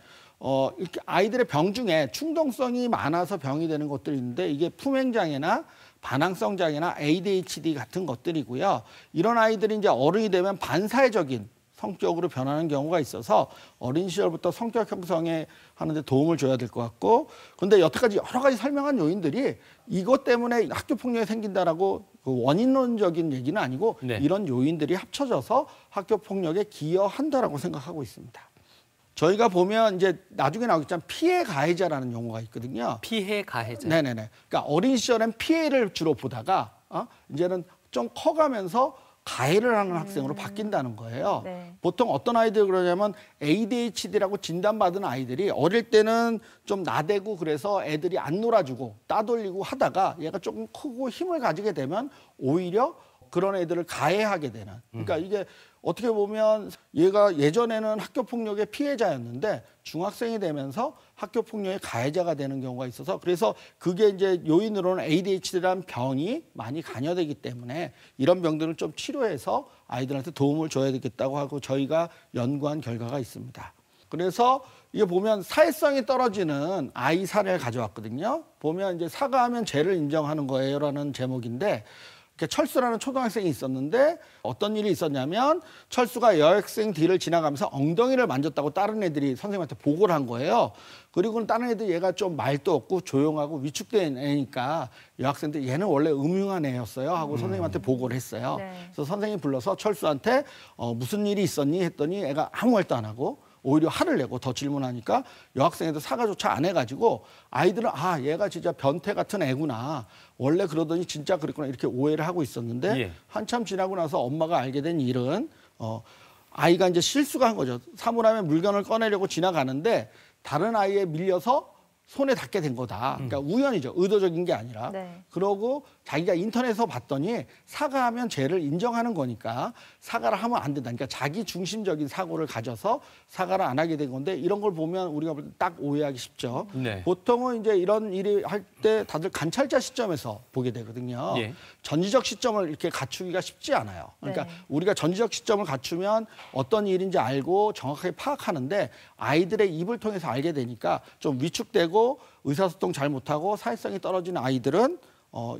Speaker 8: 이렇게 아이들의 병 중에 충동성이 많아서 병이 되는 것들이 있는데 이게 품행장애나 반항성 장애나 ADHD 같은 것들이고요. 이런 아이들이 이제 어른이 되면 반사회적인 성격으로 변하는 경우가 있어서 어린 시절부터 성격 형성에 하는데 도움을 줘야 될 것 같고 근데 여태까지 여러 가지 설명한 요인들이 이것 때문에 학교 폭력이 생긴다라고 그 원인론적인 얘기는 아니고
Speaker 5: 네.
Speaker 8: 이런 요인들이 합쳐져서 학교 폭력에 기여한다라고 생각하고 있습니다. 저희가 보면 이제 나중에 나오겠지만 피해 가해자라는 용어가 있거든요.
Speaker 5: 피해 가해자.
Speaker 8: 네네네. 그러니까 어린 시절엔 피해를 주로 보다가 이제는 좀 커가면서 가해를 하는 학생으로 바뀐다는 거예요.
Speaker 6: 네.
Speaker 8: 보통 어떤 아이들 그러냐면 ADHD라고 진단받은 아이들이 어릴 때는 좀 나대고 그래서 애들이 안 놀아주고 따돌리고 하다가 얘가 조금 크고 힘을 가지게 되면 오히려 그런 애들을 가해하게 되는. 그러니까 이게 어떻게 보면 얘가 예전에는 학교폭력의 피해자였는데 중학생이 되면서 학교폭력의 가해자가 되는 경우가 있어서 그래서 그게 이제 요인으로는 ADHD라는 병이 많이 관여되기 때문에 이런 병들을 좀 치료해서 아이들한테 도움을 줘야 되겠다고 하고 저희가 연구한 결과가 있습니다. 그래서 이게 보면 사회성이 떨어지는 아이 사례를 가져왔거든요. 보면 이제 사과하면 죄를 인정하는 거예요라는 제목인데 철수라는 초등학생이 있었는데 어떤 일이 있었냐면 철수가 여학생 뒤를 지나가면서 엉덩이를 만졌다고 다른 애들이 선생님한테 보고를 한 거예요. 그리고는 다른 애들이 얘가 좀 말도 없고 조용하고 위축된 애니까 여학생들 얘는 원래 음흉한 애였어요 하고 선생님한테 보고를 했어요.
Speaker 6: 네.
Speaker 8: 그래서 선생님이 불러서 철수한테 무슨 일이 있었니 했더니 애가 아무 말도 안 하고 오히려 화를 내고 더 질문하니까 여학생애도 사과조차 안 해가지고 아이들은 아 얘가 진짜 변태 같은 애구나. 원래 그러더니 진짜 그랬구나 이렇게 오해를 하고 있었는데
Speaker 5: 예.
Speaker 8: 한참 지나고 나서 엄마가 알게 된 일은 아이가 이제 실수가 한 거죠. 사물함에 물건을 꺼내려고 지나가는데 다른 아이에 밀려서 손에 닿게 된 거다. 그러니까 우연이죠. 의도적인 게 아니라.
Speaker 6: 네.
Speaker 8: 그러고 자기가 인터넷에서 봤더니 사과하면 죄를 인정하는 거니까 사과를 하면 안 된다. 그러니까 자기 중심적인 사고를 가져서 사과를 안 하게 된 건데 이런 걸 보면 우리가 딱 오해하기 쉽죠.
Speaker 5: 네.
Speaker 8: 보통은 이제 이런 일이 할 때 다들 관찰자 시점에서 보게 되거든요.
Speaker 5: 예.
Speaker 8: 전지적 시점을 이렇게 갖추기가 쉽지 않아요. 그러니까
Speaker 6: 네.
Speaker 8: 우리가 전지적 시점을 갖추면 어떤 일인지 알고 정확하게 파악하는데 아이들의 입을 통해서 알게 되니까 좀 위축되고 의사소통 잘 못하고 사회성이 떨어진 아이들은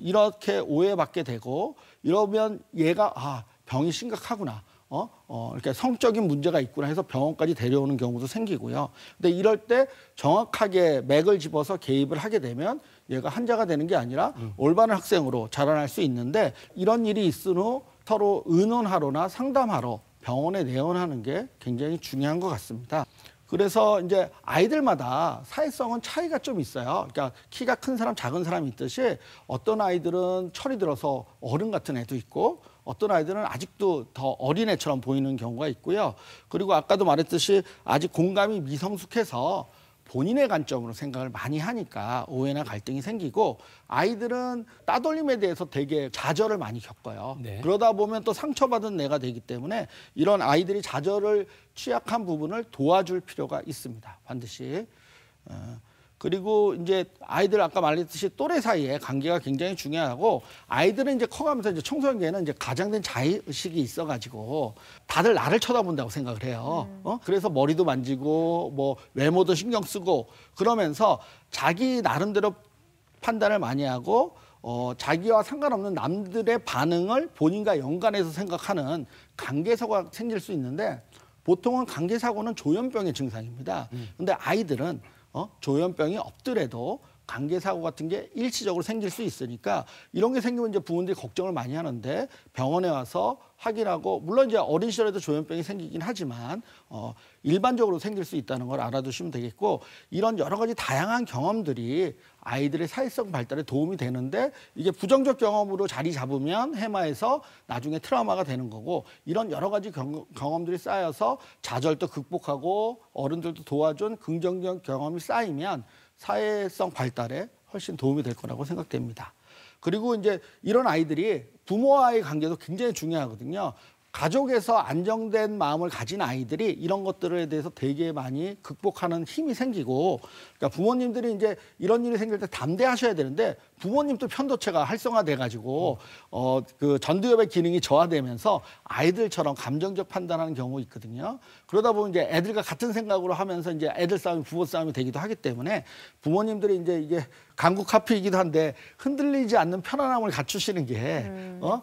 Speaker 8: 이렇게 오해받게 되고 이러면 얘가 아 병이 심각하구나. 이렇게 성적인 문제가 있구나 해서 병원까지 데려오는 경우도 생기고요. 근데 이럴 때 정확하게 맥을 집어서 개입을 하게 되면 얘가 환자가 되는 게 아니라 올바른 학생으로 자라날 수 있는데 이런 일이 있은 후 서로 의논하거나 상담하러 병원에 내원하는 게 굉장히 중요한 것 같습니다. 그래서 이제 아이들마다 사회성은 차이가 좀 있어요. 그러니까 키가 큰 사람, 작은 사람이 있듯이 어떤 아이들은 철이 들어서 어른 같은 애도 있고 어떤 아이들은 아직도 더 어린애처럼 보이는 경우가 있고요. 그리고 아까도 말했듯이 아직 공감이 미성숙해서 본인의 관점으로 생각을 많이 하니까 오해나 갈등이 생기고 아이들은 따돌림에 대해서 되게 좌절을 많이 겪어요.
Speaker 5: 네.
Speaker 8: 그러다 보면 또 상처받은 애가 되기 때문에 이런 아이들이 좌절을 취약한 부분을 도와줄 필요가 있습니다. 반드시. 그리고 이제 아이들 아까 말했듯이 또래 사이에 관계가 굉장히 중요하고 아이들은 이제 커가면서 이제 청소년기에는 이제 가장된 자의식이 있어가지고 다들 나를 쳐다본다고 생각을 해요. 그래서 머리도 만지고 뭐 외모도 신경 쓰고 그러면서 자기 나름대로 판단을 많이 하고 자기와 상관없는 남들의 반응을 본인과 연관해서 생각하는 관계사고가 생길 수 있는데 보통은 관계사고는 조현병의 증상입니다. 근데 아이들은 조현병이 없더라도 관계사고 같은 게 일시적으로 생길 수 있으니까 이런 게 생기면 이제 부모님들이 걱정을 많이 하는데 병원에 와서 확인하고 물론 이제 어린 시절에도 조현병이 생기긴 하지만 일반적으로 생길 수 있다는 걸 알아두시면 되겠고 이런 여러 가지 다양한 경험들이 아이들의 사회성 발달에 도움이 되는데 이게 부정적 경험으로 자리 잡으면 해마에서 나중에 트라우마가 되는 거고 이런 여러 가지 경험들이 쌓여서 좌절도 극복하고 어른들도 도와준 긍정적 경험이 쌓이면 사회성 발달에 훨씬 도움이 될 거라고 생각됩니다. 그리고 이제 이런 아이들이 부모와의 관계도 굉장히 중요하거든요. 가족에서 안정된 마음을 가진 아이들이 이런 것들에 대해서 되게 많이 극복하는 힘이 생기고 그러니까 부모님들이 이제 이런 일이 생길 때 담대하셔야 되는데 부모님도 편도체가 활성화돼 가지고 그 전두엽의 기능이 저하되면서 아이들처럼 감정적 판단하는 경우 있거든요. 그러다 보면 이제 애들과 같은 생각으로 하면서 이제 애들 싸움이 부모 싸움이 되기도 하기 때문에 부모님들이 이제 이게 강국 카피이기도 한데 흔들리지 않는 편안함을 갖추시는 게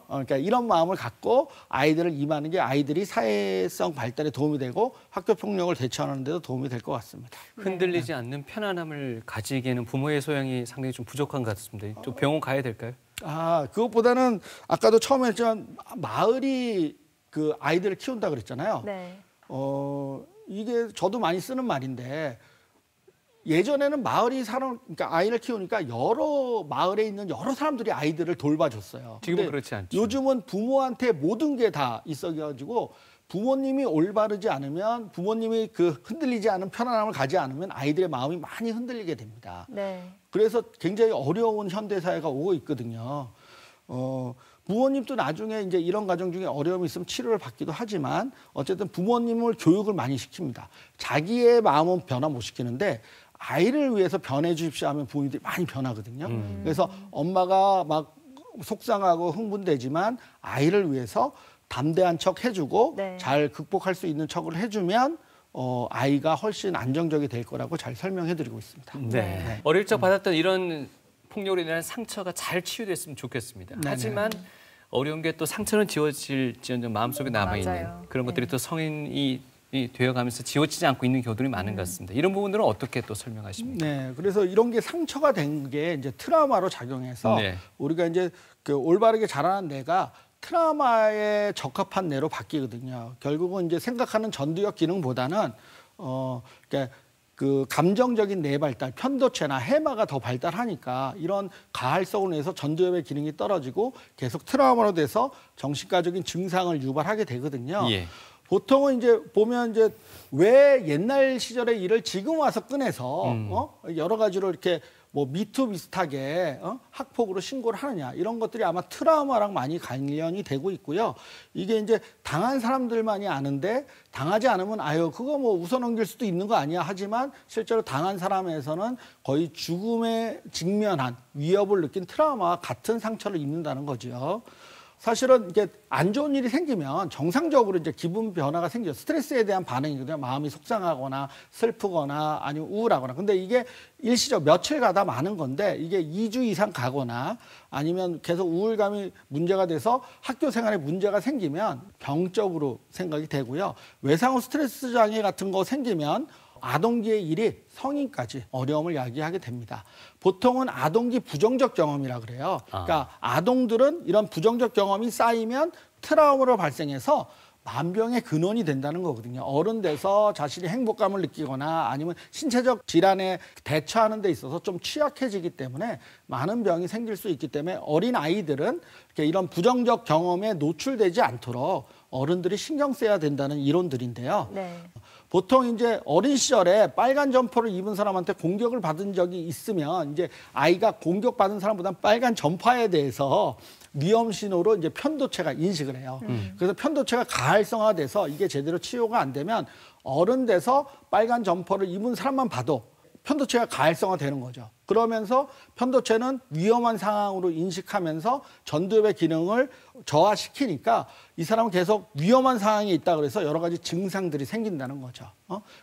Speaker 8: 그러니까 이런 마음을 갖고 아이들을 임하는 게 아이들이 사회성 발달에 도움이 되고 학교 폭력을 대처하는 데도 도움이 될 것 같습니다.
Speaker 5: 흔들리지 않는 편안함을 가지기에는 부모의 소양이 상당히 좀 부족한 것 같습니다. 좀 병원 가야 될까요?
Speaker 8: 그것보다는 아까도 처음에 했지만 마을이 그 아이들을 키운다 그랬잖아요.
Speaker 6: 네.
Speaker 8: 이게 저도 많이 쓰는 말인데 예전에는 그러니까 아이를 키우니까 여러 마을에 있는 여러 사람들이 아이들을 돌봐줬어요.
Speaker 5: 지금은 그렇지 않죠.
Speaker 8: 요즘은 부모한테 모든 게 다 있어가지고 부모님이 올바르지 않으면 부모님이 그 흔들리지 않은 편안함을 가지 않으면 아이들의 마음이 많이 흔들리게 됩니다.
Speaker 6: 네.
Speaker 8: 그래서 굉장히 어려운 현대 사회가 오고 있거든요. 부모님도 나중에 이제 이런 가정 중에 어려움이 있으면 치료를 받기도 하지만 어쨌든 부모님을 교육을 많이 시킵니다. 자기의 마음은 변화 못 시키는데 아이를 위해서 변해 주십시오 하면 부모님들이 많이 변하거든요. 그래서 엄마가 막 속상하고 흥분되지만 아이를 위해서 담대한 척 해주고
Speaker 6: 네.
Speaker 8: 잘 극복할 수 있는 척을 해주면 아이가 훨씬 안정적이 될 거라고 잘 설명해드리고 있습니다.
Speaker 5: 네. 어릴 적 받았던 이런 폭력으로 인한 상처가 잘 치유됐으면 좋겠습니다.
Speaker 8: 네네.
Speaker 5: 하지만 어려운 게 또 상처는 지워질지언정 마음속에 남아있는
Speaker 6: 맞아요.
Speaker 5: 그런 것들이
Speaker 6: 네.
Speaker 5: 또 성인이 되어가면서 지워지지 않고 있는 경우들이 많은 것 같습니다. 이런 부분들은 어떻게 또 설명하십니까?
Speaker 8: 네, 그래서 이런 게 상처가 된 게 이제 트라우마로 작용해서
Speaker 5: 네.
Speaker 8: 우리가 이제 그 올바르게 자라는 뇌가 트라우마에 적합한 뇌로 바뀌거든요. 결국은 이제 생각하는 전두엽 기능보다는 그러니까 그 감정적인 뇌 발달, 편도체나 해마가 더 발달하니까 이런 가활성을 위해서 전두엽의 기능이 떨어지고 계속 트라우마로 돼서 정신과적인 증상을 유발하게 되거든요.
Speaker 5: 예.
Speaker 8: 보통은 이제 보면 이제 왜 옛날 시절의 일을 지금 와서 꺼내서 여러 가지로 이렇게 뭐 미투 비슷하게 학폭으로 신고를 하느냐 이런 것들이 아마 트라우마랑 많이 관련이 되고 있고요. 이게 이제 당한 사람들만이 아는데 당하지 않으면 아유 그거 뭐 웃어넘길 수도 있는 거 아니야 하지만 실제로 당한 사람에서는 거의 죽음에 직면한 위협을 느낀 트라우마와 같은 상처를 입는다는 거죠. 사실은 이게 안 좋은 일이 생기면 정상적으로 이제 기분 변화가 생겨요. 스트레스에 대한 반응이거든요. 마음이 속상하거나 슬프거나 아니면 우울하거나. 근데 이게 일시적 며칠 가다 마는 건데 이게 2주 이상 가거나 아니면 계속 우울감이 문제가 돼서 학교 생활에 문제가 생기면 병적으로 생각이 되고요. 외상후 스트레스 장애 같은 거 생기면 아동기의 일이 성인까지 어려움을 야기하게 됩니다. 보통은 아동기 부정적 경험이라 그래요. 그러니까 아동들은 이런 부정적 경험이 쌓이면 트라우마로 발생해서 만병의 근원이 된다는 거거든요. 어른 돼서 자신이 행복감을 느끼거나 아니면 신체적 질환에 대처하는 데 있어서 좀 취약해지기 때문에 많은 병이 생길 수 있기 때문에 어린 아이들은 이런 부정적 경험에 노출되지 않도록 어른들이 신경 써야 된다는 이론들인데요.
Speaker 6: 네.
Speaker 8: 보통 이제 어린 시절에 빨간 점퍼를 입은 사람한테 공격을 받은 적이 있으면 이제 아이가 공격받은 사람보다는 빨간 점퍼에 대해서 위험 신호로 이제 편도체가 인식을 해요. 그래서 편도체가 가활성화돼서 이게 제대로 치유가 안 되면 어른 돼서 빨간 점퍼를 입은 사람만 봐도 편도체가 가활성화되는 거죠. 그러면서 편도체는 위험한 상황으로 인식하면서 전두엽의 기능을 저하시키니까 이 사람은 계속 위험한 상황에 있다 그래서 여러 가지 증상들이 생긴다는 거죠.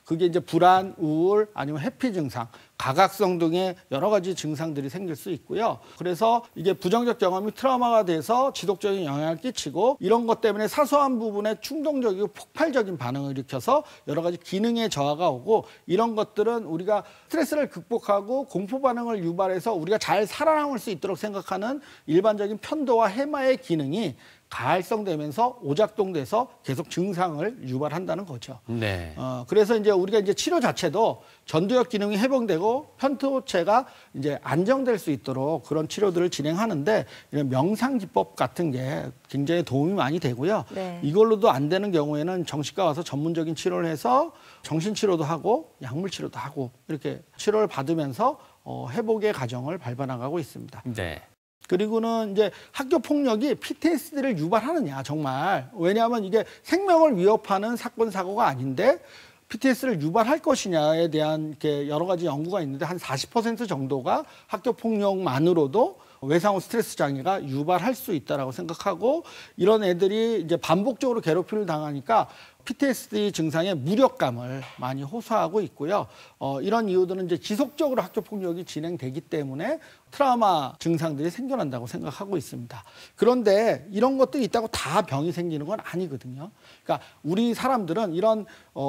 Speaker 8: 그게 이제 불안, 우울, 아니면 회피 증상, 가각성 등의 여러 가지 증상들이 생길 수 있고요. 그래서 이게 부정적 경험이 트라우마가 돼서 지속적인 영향을 끼치고 이런 것 때문에 사소한 부분에 충동적이고 폭발적인 반응을 일으켜서 여러 가지 기능의 저하가 오고 이런 것들은 우리가 스트레스를 극복하고 공포 반응을 유발해서 우리가 잘 살아남을 수 있도록 생각하는 일반적인 편도와 해마의 기능이 가활성되면서 오작동돼서 계속 증상을 유발한다는 거죠.
Speaker 5: 네.
Speaker 8: 그래서 이제 우리가 이제 치료 자체도 전두엽 기능이 회복되고 편도체가 이제 안정될 수 있도록 그런 치료들을 진행하는데 이런 명상 기법 같은 게 굉장히 도움이 많이 되고요.
Speaker 6: 네.
Speaker 8: 이걸로도 안 되는 경우에는 정신과 와서 전문적인 치료를 해서 정신 치료도 하고 약물 치료도 하고 이렇게 치료를 받으면서 회복의 과정을 밟아나가고 있습니다.
Speaker 5: 네.
Speaker 8: 그리고는 이제 학교 폭력이 PTSD를 유발하느냐 정말 왜냐하면 이게 생명을 위협하는 사건 사고가 아닌데 PTSD를 유발할 것이냐에 대한 여러 가지 연구가 있는데 한 40% 정도가 학교 폭력만으로도 외상후 스트레스 장애가 유발할 수 있다라고 생각하고 이런 애들이 이제 반복적으로 괴롭힘을 당하니까 PTSD 증상의 무력감을 많이 호소하고 있고요. 이런 이유들은 이제 지속적으로 학교 폭력이 진행되기 때문에 트라우마 증상들이 생겨난다고 생각하고 있습니다. 그런데 이런 것들이 있다고 다 병이 생기는 건 아니거든요. 그러니까 우리 사람들은 이런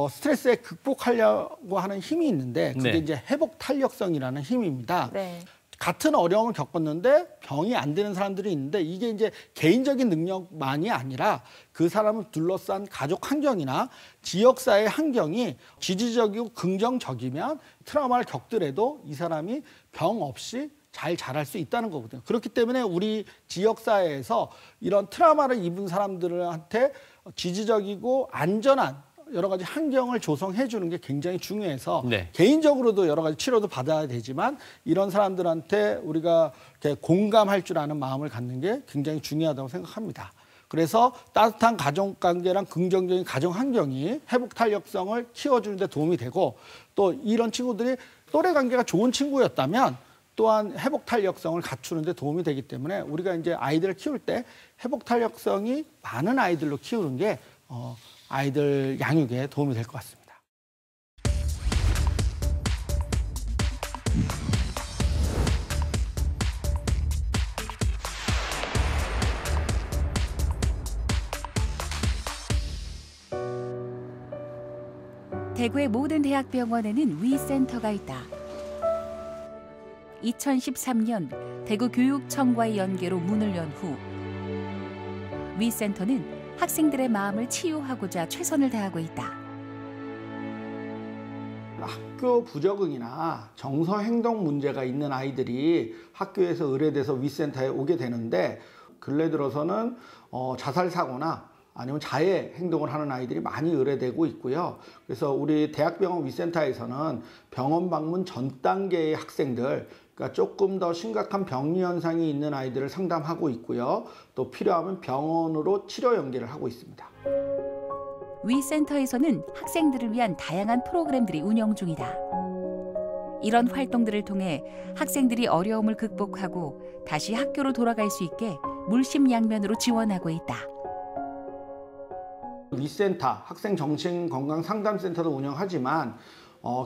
Speaker 8: 스트레스에 극복하려고 하는 힘이 있는데 그게
Speaker 5: 네.
Speaker 8: 이제 회복 탄력성이라는 힘입니다.
Speaker 6: 네.
Speaker 8: 같은 어려움을 겪었는데 병이 안 되는 사람들이 있는데 이게 이제 개인적인 능력만이 아니라 그 사람을 둘러싼 가족 환경이나 지역사회 환경이 지지적이고 긍정적이면 트라우마를 겪더라도 이 사람이 병 없이 잘 자랄 수 있다는 거거든요. 그렇기 때문에 우리 지역사회에서 이런 트라우마를 입은 사람들한테 지지적이고 안전한 여러 가지 환경을 조성해 주는 게 굉장히 중요해서
Speaker 5: 네.
Speaker 8: 개인적으로도 여러 가지 치료도 받아야 되지만 이런 사람들한테 우리가 이렇게 공감할 줄 아는 마음을 갖는 게 굉장히 중요하다고 생각합니다. 그래서 따뜻한 가정관계랑 긍정적인 가정 환경이 회복 탄력성을 키워주는 데 도움이 되고 또 이런 친구들이 또래 관계가 좋은 친구였다면 또한 회복 탄력성을 갖추는 데 도움이 되기 때문에 우리가 이제 아이들을 키울 때 회복 탄력성이 많은 아이들로 키우는 게 아이들 양육에 도움이 될 것 같습니다.
Speaker 7: 대구의 모든 대학병원에는 위센터가 있다. 2013년 대구교육청과의 연계로 문을 연 후 위센터는 학생들의 마음을 치유하고자 최선을 다하고 있다.
Speaker 8: 학교 부적응이나 정서 행동 문제가 있는 아이들이 학교에서 의뢰돼서 위센터에 오게 되는데 근래 들어서는 자살 사고나 아니면 자해 행동을 하는 아이들이 많이 의뢰되고 있고요. 그래서 우리 대학병원 위센터에서는 병원 방문 전 단계의 학생들, 그러니까 조금 더 심각한 병리 현상이 있는 아이들을 상담하고 있고요. 또 필요하면 병원으로 치료 연계를 하고 있습니다.
Speaker 7: 위센터에서는 학생들을 위한 다양한 프로그램들이 운영 중이다. 이런 활동들을 통해 학생들이 어려움을 극복하고 다시 학교로 돌아갈 수 있게 물심양면으로 지원하고 있다.
Speaker 8: 위센터, 학생정신건강상담센터도 운영하지만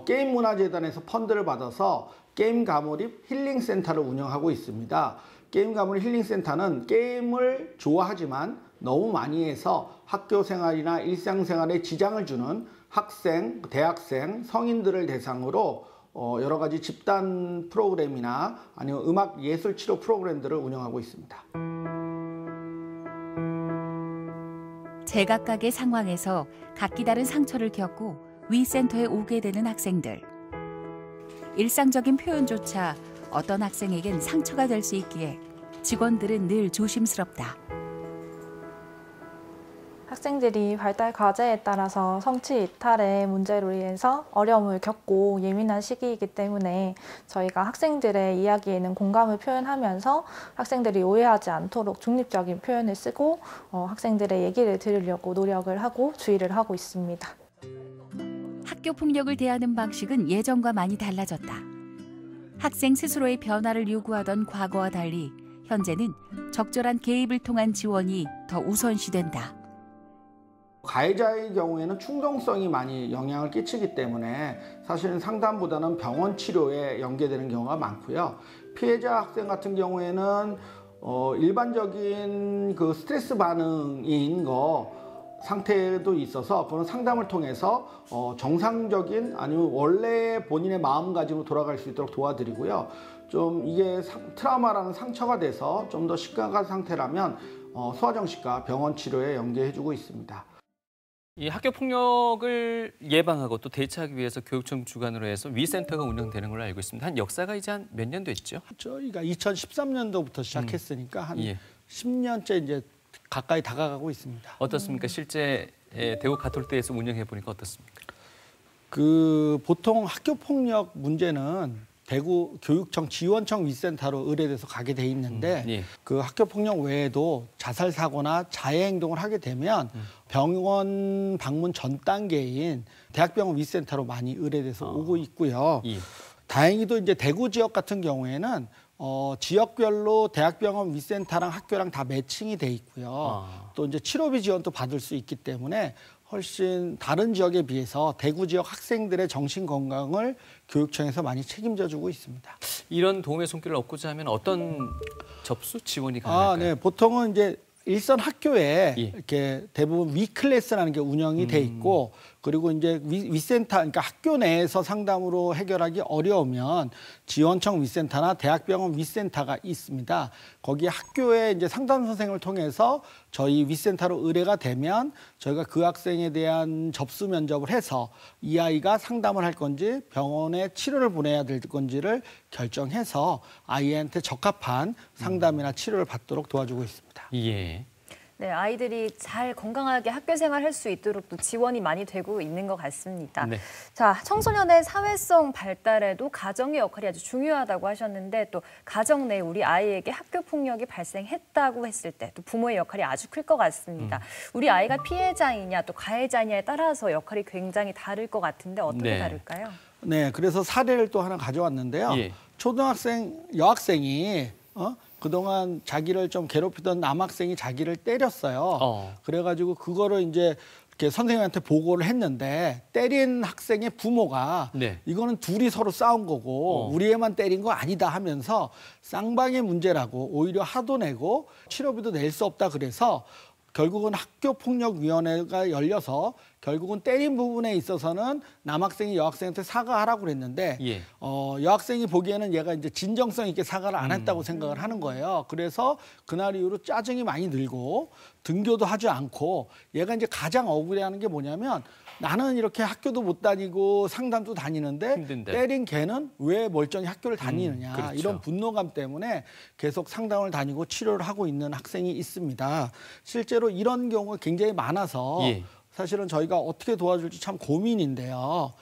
Speaker 8: 게임문화재단에서 펀드를 받아서 게임 가몰입 힐링센터를 운영하고 있습니다. 게임 가몰입 힐링센터는 게임을 좋아하지만 너무 많이 해서 학교 생활이나 일상생활에 지장을 주는 학생, 대학생, 성인들을 대상으로 여러 가지 집단 프로그램이나 아니면 음악 예술 치료 프로그램들을 운영하고 있습니다.
Speaker 7: 제각각의 상황에서 각기 다른 상처를 겪고 위센터에 오게 되는 학생들. 일상적인 표현조차 어떤 학생에겐 상처가 될 수 있기에 직원들은 늘 조심스럽다.
Speaker 9: 학생들이 발달 과제에 따라서 성취 이탈의 문제로 인해서 어려움을 겪고 예민한 시기이기 때문에 저희가 학생들의 이야기에는 공감을 표현하면서 학생들이 오해하지 않도록 중립적인 표현을 쓰고 학생들의 얘기를 들으려고 노력을 하고 주의를 하고 있습니다.
Speaker 7: 학교 폭력을 대하는 방식은 예전과 많이 달라졌다. 학생 스스로의 변화를 요구하던 과거와 달리 현재는 적절한 개입을 통한 지원이 더 우선시된다.
Speaker 8: 가해자의 경우에는 충동성이 많이 영향을 끼치기 때문에 사실은 상담보다는 병원 치료에 연계되는 경우가 많고요. 피해자 학생 같은 경우에는 일반적인 그 스트레스 반응인 상태도 있어서 그런 상담을 통해서 정상적인 아니면 원래 본인의 마음가짐으로 돌아갈 수 있도록 도와드리고요. 좀 이게 트라우마라는 상처가 돼서 좀 더 심각한 상태라면 소아정신과 병원 치료에 연계해주고 있습니다.
Speaker 5: 이 학교 폭력을 예방하고 또 대처하기 위해서 교육청 주관으로 해서 위센터가 운영되는 걸로 알고 있습니다. 한 역사가 이제 한 몇 년 됐죠?
Speaker 8: 저희가 2013년도부터 시작했으니까 한 10년째 이제 가까이 다가가고 있습니다.
Speaker 5: 어떻습니까? 실제 대구 가톨대에서 운영해 보니까 어떻습니까?
Speaker 8: 보통 학교 폭력 문제는 대구 교육청 지원청 위센터로 의뢰돼서 가게 돼 있는데 그 학교 폭력 외에도 자살 사고나 자해 행동을 하게 되면 병원 방문 전 단계인 대학병원 위센터로 많이 의뢰돼서 오고 있고요. 다행히도 이제 대구 지역 같은 경우에는 지역별로 대학병원 위센터랑 학교랑 다 매칭이 돼 있고요. 또 이제 치료비 지원도 받을 수 있기 때문에 훨씬 다른 지역에 비해서 대구 지역 학생들의 정신 건강을 교육청에서 많이 책임져 주고 있습니다.
Speaker 5: 이런 도움의 손길을 얻고자 하면 어떤 접수 지원이 가능할까요?
Speaker 8: 네, 보통은 이제 일선 학교에 이렇게 대부분 위클래스라는 게 운영이 돼 있고 그리고 이제 위센터, 그러니까 학교 내에서 상담으로 해결하기 어려우면 지원청 위센터나 대학병원 위센터가 있습니다. 거기 학교에 이제 상담 선생을 통해서 저희 위센터로 의뢰가 되면 저희가 그 학생에 대한 접수 면접을 해서 이 아이가 상담을 할 건지 병원에 치료를 보내야 될 건지를 결정해서 아이한테 적합한 상담이나 치료를 받도록 도와주고 있습니다.
Speaker 5: 예.
Speaker 6: 네, 아이들이 잘 건강하게 학교 생활할 수 있도록 또 지원이 많이 되고 있는 것 같습니다.
Speaker 5: 네.
Speaker 6: 자, 청소년의 사회성 발달에도 가정의 역할이 아주 중요하다고 하셨는데 또 가정 내 우리 아이에게 학교 폭력이 발생했다고 했을 때 또 부모의 역할이 아주 클 것 같습니다. 우리 아이가 피해자이냐 또 가해자냐에 따라서 역할이 굉장히 다를 것 같은데 어떻게
Speaker 5: 네.
Speaker 6: 다를까요?
Speaker 8: 네, 그래서 사례를 또 하나 가져왔는데요.
Speaker 5: 예.
Speaker 8: 초등학생 여학생이 그동안 자기를 좀 괴롭히던 남학생이 자기를 때렸어요. 그래가지고 그거를 이제 이렇게 선생님한테 보고를 했는데 때린 학생의 부모가
Speaker 5: 네.
Speaker 8: 이거는 둘이 서로 싸운 거고 우리 애만 때린 거 아니다 하면서 쌍방의 문제라고 오히려 화도 내고 치료비도 낼 수 없다 그래서 결국은 학교폭력위원회가 열려서 결국은 때린 부분에 있어서는 남학생이 여학생한테 사과하라고 그랬는데
Speaker 5: 예.
Speaker 8: 여학생이 보기에는 얘가 이제 진정성 있게 사과를 안 했다고 생각을 하는 거예요. 그래서 그날 이후로 짜증이 많이 늘고 등교도 하지 않고 얘가 이제 가장 억울해하는 게 뭐냐면 나는 이렇게 학교도 못 다니고 상담도 다니는데
Speaker 5: 힘든데.
Speaker 8: 때린 걔는 왜 멀쩡히 학교를 다니느냐
Speaker 5: 그렇죠.
Speaker 8: 이런 분노감 때문에 계속 상담을 다니고 치료를 하고 있는 학생이 있습니다. 실제로 이런 경우가 굉장히 많아서
Speaker 5: 예.
Speaker 8: 사실은 저희가 어떻게 도와줄지 참 고민인데요.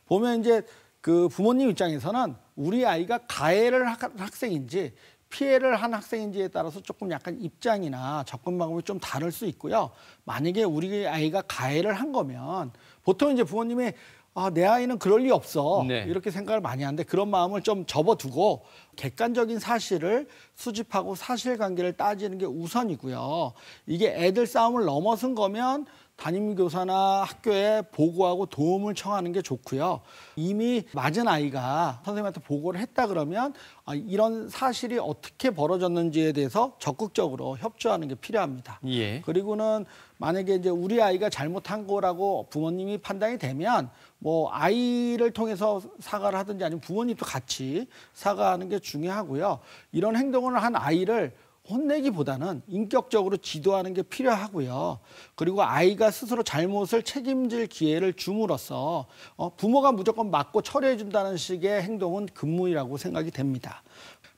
Speaker 8: 보면 이제 그 부모님 입장에서는 우리 아이가 가해를 한 학생인지 피해를 한 학생인지에 따라서 조금 약간 입장이나 접근 방법이 좀 다를 수 있고요. 만약에 우리 아이가 가해를 한 거면 보통 이제 부모님이 내 아이는 그럴 리 없어.
Speaker 5: 네.
Speaker 8: 이렇게 생각을 많이 하는데 그런 마음을 좀 접어두고 객관적인 사실을 수집하고 사실관계를 따지는 게 우선이고요. 이게 애들 싸움을 넘어선 거면 담임교사나 학교에 보고하고 도움을 청하는 게 좋고요. 이미 맞은 아이가 선생님한테 보고를 했다 그러면 이런 사실이 어떻게 벌어졌는지에 대해서 적극적으로 협조하는 게 필요합니다.
Speaker 5: 예.
Speaker 8: 그리고는 만약에 이제 우리 아이가 잘못한 거라고 부모님이 판단이 되면 뭐 아이를 통해서 사과를 하든지 아니면 부모님도 같이 사과하는 게 중요하고요. 이런 행동을 한 아이를 혼내기보다는 인격적으로 지도하는 게 필요하고요. 그리고 아이가 스스로 잘못을 책임질 기회를 줌으로써 부모가 무조건 맞고 처리해 준다는 식의 행동은 금물이라고 생각이 됩니다.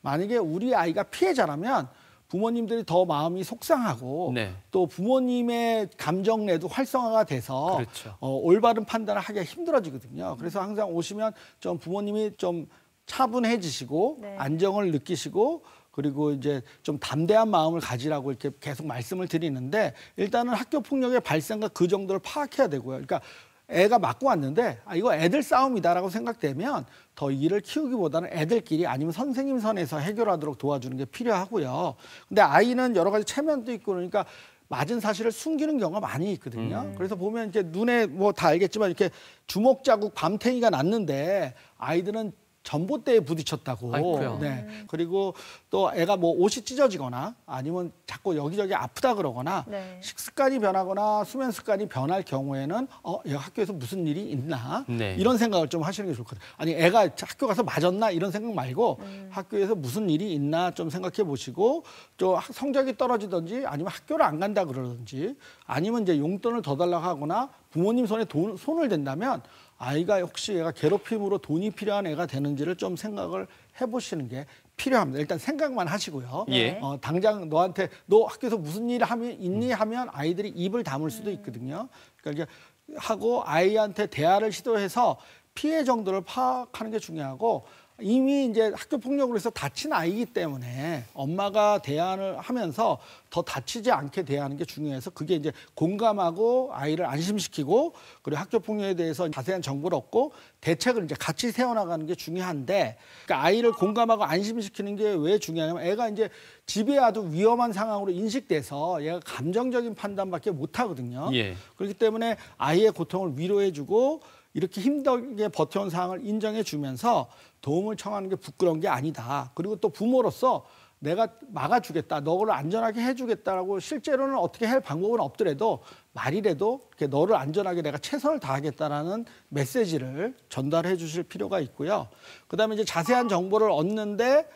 Speaker 8: 만약에 우리 아이가 피해자라면 부모님들이 더 마음이 속상하고
Speaker 5: 네.
Speaker 8: 또 부모님의 감정내도 활성화가 돼서
Speaker 5: 그렇죠.
Speaker 8: 올바른 판단을 하기가 힘들어지거든요. 그래서 항상 오시면 좀 부모님이 좀 차분해지시고
Speaker 6: 네.
Speaker 8: 안정을 느끼시고 그리고 이제 좀 담대한 마음을 가지라고 이렇게 계속 말씀을 드리는데 일단은 학교 폭력의 발생과 그 정도를 파악해야 되고요. 그러니까 애가 맞고 왔는데 이거 애들 싸움이다라고 생각되면 더 일을 키우기보다는 애들끼리 아니면 선생님 선에서 해결하도록 도와주는 게 필요하고요. 근데 아이는 여러 가지 체면도 있고 그러니까 맞은 사실을 숨기는 경우가 많이 있거든요. 그래서 보면 이렇게 눈에 뭐 다 알겠지만 이렇게 주먹 자국 밤탱이가 났는데 아이들은 전봇대에 부딪혔다고.
Speaker 5: 아이고야.
Speaker 8: 네. 그리고 또 애가 뭐 옷이 찢어지거나 아니면 자꾸 여기저기 아프다 그러거나
Speaker 6: 네.
Speaker 8: 식습관이 변하거나 수면 습관이 변할 경우에는 얘가 학교에서 무슨 일이 있나
Speaker 5: 네.
Speaker 8: 이런 생각을 좀 하시는 게 좋거든요. 아니 애가 학교 가서 맞았나 이런 생각 말고 학교에서 무슨 일이 있나 좀 생각해 보시고 또 성적이 떨어지든지 아니면 학교를 안 간다 그러든지 아니면 이제 용돈을 더 달라고 하거나 부모님 손에 손을 댄다면 아이가 혹시 얘가 괴롭힘으로 돈이 필요한 애가 되는지를 좀 생각을 해보시는 게 필요합니다. 일단 생각만 하시고요.
Speaker 5: 예.
Speaker 8: 당장 너한테 너 학교에서 무슨 일 있니 하면 아이들이 입을 다물 수도 있거든요. 그러니까 이제 하고 아이한테 대화를 시도해서 피해 정도를 파악하는 게 중요하고 이미 이제 학교 폭력으로 해서 다친 아이이기 때문에 엄마가 대안을 하면서 더 다치지 않게 대하는 게 중요해서 그게 이제 공감하고 아이를 안심시키고 그리고 학교 폭력에 대해서 자세한 정보를 얻고 대책을 이제 같이 세워나가는 게 중요한데 그러니까 아이를 공감하고 안심시키는 게 왜 중요하냐면 애가 이제 집에 아주 위험한 상황으로 인식돼서 얘가 감정적인 판단밖에 못 하거든요.
Speaker 5: 예.
Speaker 8: 그렇기 때문에 아이의 고통을 위로해주고 이렇게 힘들게 버텨온 상황을 인정해 주면서 도움을 청하는 게 부끄러운 게 아니다. 그리고 또 부모로서 내가 막아주겠다, 너를 안전하게 해주겠다라고 실제로는 어떻게 할 방법은 없더라도 말이라도 이렇게 너를 안전하게 내가 최선을 다하겠다라는 메시지를 전달해 주실 필요가 있고요. 그다음에 이제 자세한 정보를 얻는데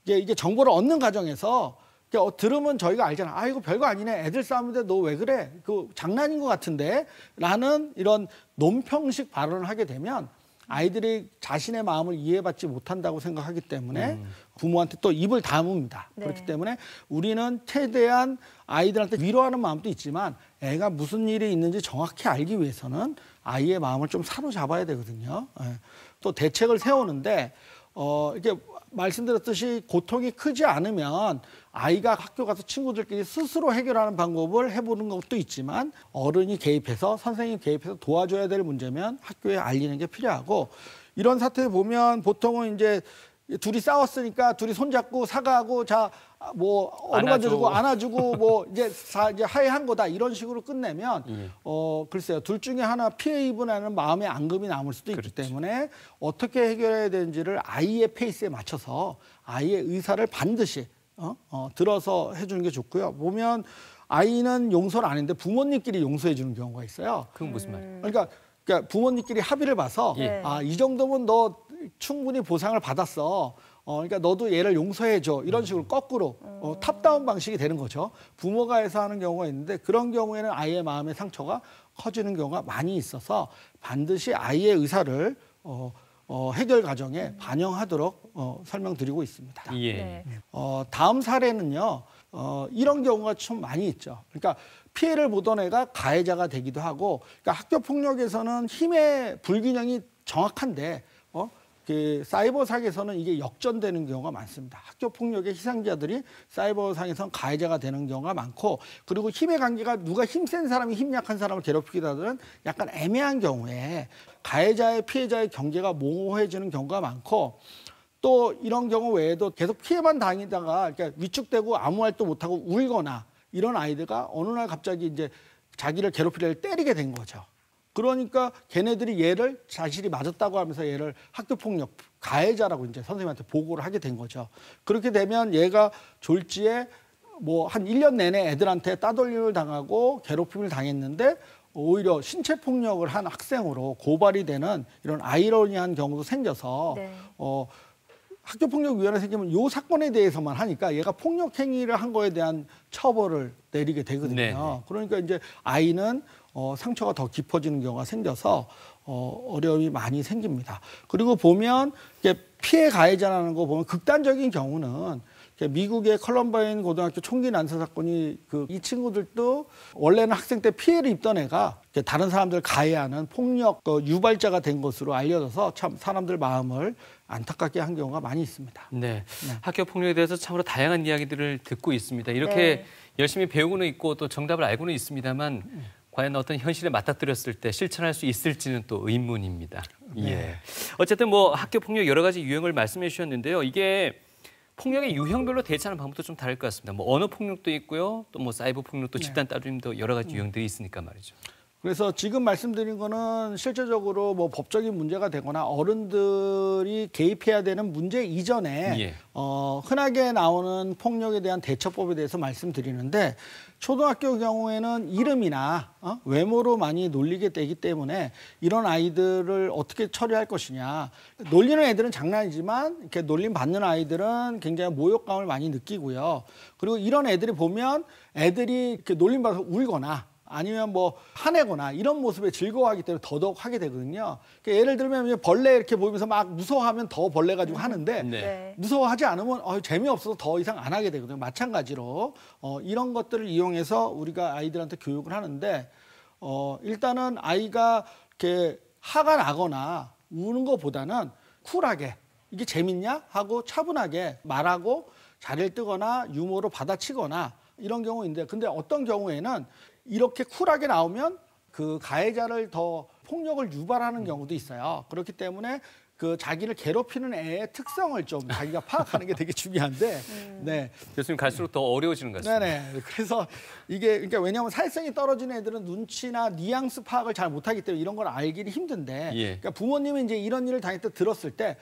Speaker 8: 이게 정보를 얻는 과정에서 들으면 저희가 알잖아. 이거 별거 아니네. 애들 싸움인데 너 왜 그래? 그 장난인 것 같은데? 라는 이런 논평식 발언을 하게 되면 아이들이 자신의 마음을 이해받지 못한다고 생각하기 때문에 부모한테 또 입을 다뭅니다.
Speaker 6: 네.
Speaker 8: 그렇기 때문에 우리는 최대한 아이들한테 위로하는 마음도 있지만 애가 무슨 일이 있는지 정확히 알기 위해서는 아이의 마음을 좀 사로잡아야 되거든요. 예. 또 대책을 세우는데 이렇게 말씀드렸듯이 고통이 크지 않으면 아이가 학교 가서 친구들끼리 스스로 해결하는 방법을 해보는 것도 있지만 어른이 개입해서 선생님이 개입해서 도와줘야 될 문제면 학교에 알리는 게 필요하고 이런 사태 보면 보통은 이제 둘이 싸웠으니까 둘이 손잡고 사과하고 뭐 어루만져주고 안아주고 뭐 이제 화해한 거다 이런 식으로 끝내면 글쎄요 둘 중에 하나 피해 입은 애는 마음의 앙금이 남을 수도 있기 때문에 어떻게 해결해야 되는지를 아이의 페이스에 맞춰서 아이의 의사를 반드시 들어서 해주는 게 좋고요. 보면 아이는 용서를 안 했는데 부모님끼리 용서해 주는 경우가 있어요.
Speaker 5: 그건 무슨 말이에요?
Speaker 8: 그러니까 부모님끼리 합의를 봐서 이 정도면 너 충분히 보상을 받았어. 그러니까 너도 얘를 용서해줘. 이런 식으로 거꾸로 탑다운 방식이 되는 거죠. 부모가 해서 하는 경우가 있는데 그런 경우에는 아이의 마음의 상처가 커지는 경우가 많이 있어서 반드시 아이의 의사를 해결 과정에 반영하도록 설명드리고 있습니다.
Speaker 5: 예.
Speaker 8: 다음 사례는요. 이런 경우가 좀 많이 있죠. 그러니까 피해를 보던 애가 가해자가 되기도 하고 그러니까 학교 폭력에서는 힘의 불균형이 정확한데 그 사이버상에서는 이게 역전되는 경우가 많습니다. 학교 폭력의 희생자들이 사이버상에서는 가해자가 되는 경우가 많고 그리고 힘의 관계가 누가 힘센 사람이 힘 약한 사람을 괴롭히기보다는 약간 애매한 경우에 가해자의 피해자의 경계가 모호해지는 경우가 많고 또 이런 경우 외에도 계속 피해만 당하다가 그러니까 위축되고 아무 말도 못하고 울거나 이런 아이들가 어느 날 갑자기 이제 자기를 괴롭히려 때리게 된 거죠. 그러니까 걔네들이 얘를 자신이 맞았다고 하면서 얘를 학교폭력 가해자라고 이제 선생님한테 보고를 하게 된 거죠. 그렇게 되면 얘가 졸지에 뭐 한 1년 내내 애들한테 따돌림을 당하고 괴롭힘을 당했는데 오히려 신체폭력을 한 학생으로 고발이 되는 이런 아이러니한 경우도 생겨서 학교폭력위원회 생기면 이 사건에 대해서만 하니까 얘가 폭력 행위를 한 거에 대한 처벌을 내리게 되거든요.
Speaker 5: 네네.
Speaker 8: 그러니까 이제 아이는 상처가 더 깊어지는 경우가 생겨서 어려움이 많이 생깁니다. 그리고 보면 피해 가해자라는 거 보면 극단적인 경우는 미국의 컬럼바인 고등학교 총기 난사 사건이 이 친구들도 원래는 학생 때 피해를 입던 애가 다른 사람들 가해하는 폭력 유발자가 된 것으로 알려져서 참 사람들 마음을 안타깝게 한 경우가 많이 있습니다.
Speaker 5: 네. 학교 폭력에 대해서 참으로 다양한 이야기들을 듣고 있습니다. 이렇게 열심히 배우고는 있고 또 정답을 알고는 있습니다만 과연 어떤 현실에 맞닥뜨렸을 때 실천할 수 있을지는 또 의문입니다. 예. 어쨌든 뭐 학교 폭력 여러 가지 유형을 말씀해 주셨는데요. 이게 폭력의 유형별로 대처하는 방법도 좀 다를 것 같습니다. 뭐 언어 폭력도 있고요. 또 뭐 사이버 폭력도 집단 따돌림도 여러 가지 유형들이 있으니까 말이죠.
Speaker 8: 그래서 지금 말씀드린 거는 실제적으로 뭐 법적인 문제가 되거나 어른들이 개입해야 되는 문제 이전에 흔하게 나오는 폭력에 대한 대처법에 대해서 말씀드리는데 초등학교 경우에는 이름이나 외모로 많이 놀리게 되기 때문에 이런 아이들을 어떻게 처리할 것이냐. 놀리는 애들은 장난이지만 이렇게 놀림 받는 아이들은 굉장히 모욕감을 많이 느끼고요. 그리고 이런 애들이 보면 애들이 이렇게 놀림 받아서 울거나 아니면 뭐 화내거나 이런 모습에 즐거워하기 때문에 더더욱 하게 되거든요. 그러니까 예를 들면 벌레 이렇게 보이면서 막 무서워하면 더 벌레 가지고 하는데 무서워하지 않으면 재미없어서 더 이상 안 하게 되거든요. 마찬가지로 이런 것들을 이용해서 우리가 아이들한테 교육을 하는데 일단은 아이가 이렇게 화가 나거나 우는 것보다는 쿨하게 이게 재밌냐 하고 차분하게 말하고 자리를 뜨거나 유머로 받아치거나 이런 경우인데 근데 어떤 경우에는 이렇게 쿨하게 나오면 그 가해자를 더 폭력을 유발하는 경우도 있어요. 그렇기 때문에 그 자기를 괴롭히는 애의 특성을 좀 자기가 파악하는 게 되게 중요한데,
Speaker 5: 교수님 갈수록 더 어려워지는 것 같습니다.
Speaker 8: 네네. 그래서 이게 그러니까 왜냐하면 사회성이 떨어지는 애들은 눈치나 뉘앙스 파악을 잘 못하기 때문에 이런 걸 알기는 힘든데, 그러니까 부모님이 이제 이런 일을 당했을 때 들었을 때,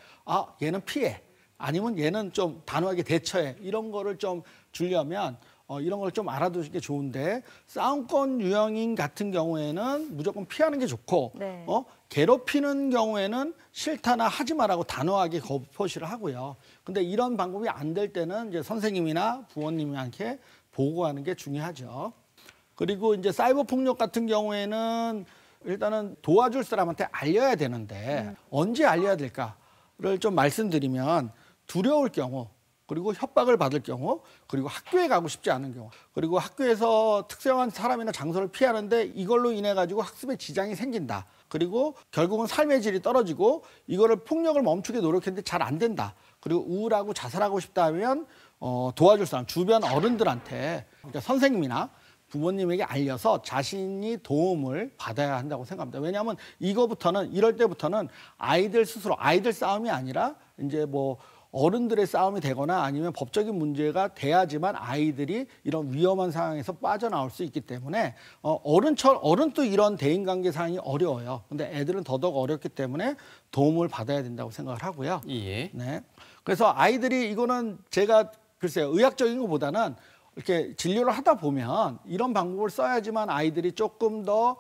Speaker 8: 얘는 피해, 아니면 얘는 좀 단호하게 대처해 이런 거를 좀 주려면. 이런 걸 좀 알아두시는 게 좋은데 싸움권 유형인 같은 경우에는 무조건 피하는 게 좋고 괴롭히는 경우에는 싫다나 하지 말라고 단호하게 거부표시를 하고요. 근데 이런 방법이 안 될 때는 이제 선생님이나 부모님한테 보고하는 게 중요하죠. 그리고 이제 사이버 폭력 같은 경우에는 일단은 도와줄 사람한테 알려야 되는데 언제 알려야 될까를 좀 말씀드리면 두려울 경우, 그리고 협박을 받을 경우, 그리고 학교에 가고 싶지 않은 경우, 그리고 학교에서 특정한 사람이나 장소를 피하는데 이걸로 인해 가지고 학습에 지장이 생긴다. 그리고 결국은 삶의 질이 떨어지고 이거를 폭력을 멈추게 노력했는데 잘 안 된다. 그리고 우울하고 자살하고 싶다 하면 도와줄 사람, 주변 어른들한테, 그러니까 선생님이나 부모님에게 알려서 자신이 도움을 받아야 한다고 생각합니다. 왜냐하면 이럴 때부터는 아이들 스스로, 아이들 싸움이 아니라 이제 뭐 어른들의 싸움이 되거나 아니면 법적인 문제가 돼야지만 아이들이 이런 위험한 상황에서 빠져나올 수 있기 때문에 어른도 이런 대인관계 상황이 어려워요. 근데 애들은 더더욱 어렵기 때문에 도움을 받아야 된다고 생각을 하고요.
Speaker 5: 예.
Speaker 8: 네. 그래서 아이들이 이거는 제가 글쎄요, 의학적인 것보다는 이렇게 진료를 하다 보면 이런 방법을 써야지만 아이들이 조금 더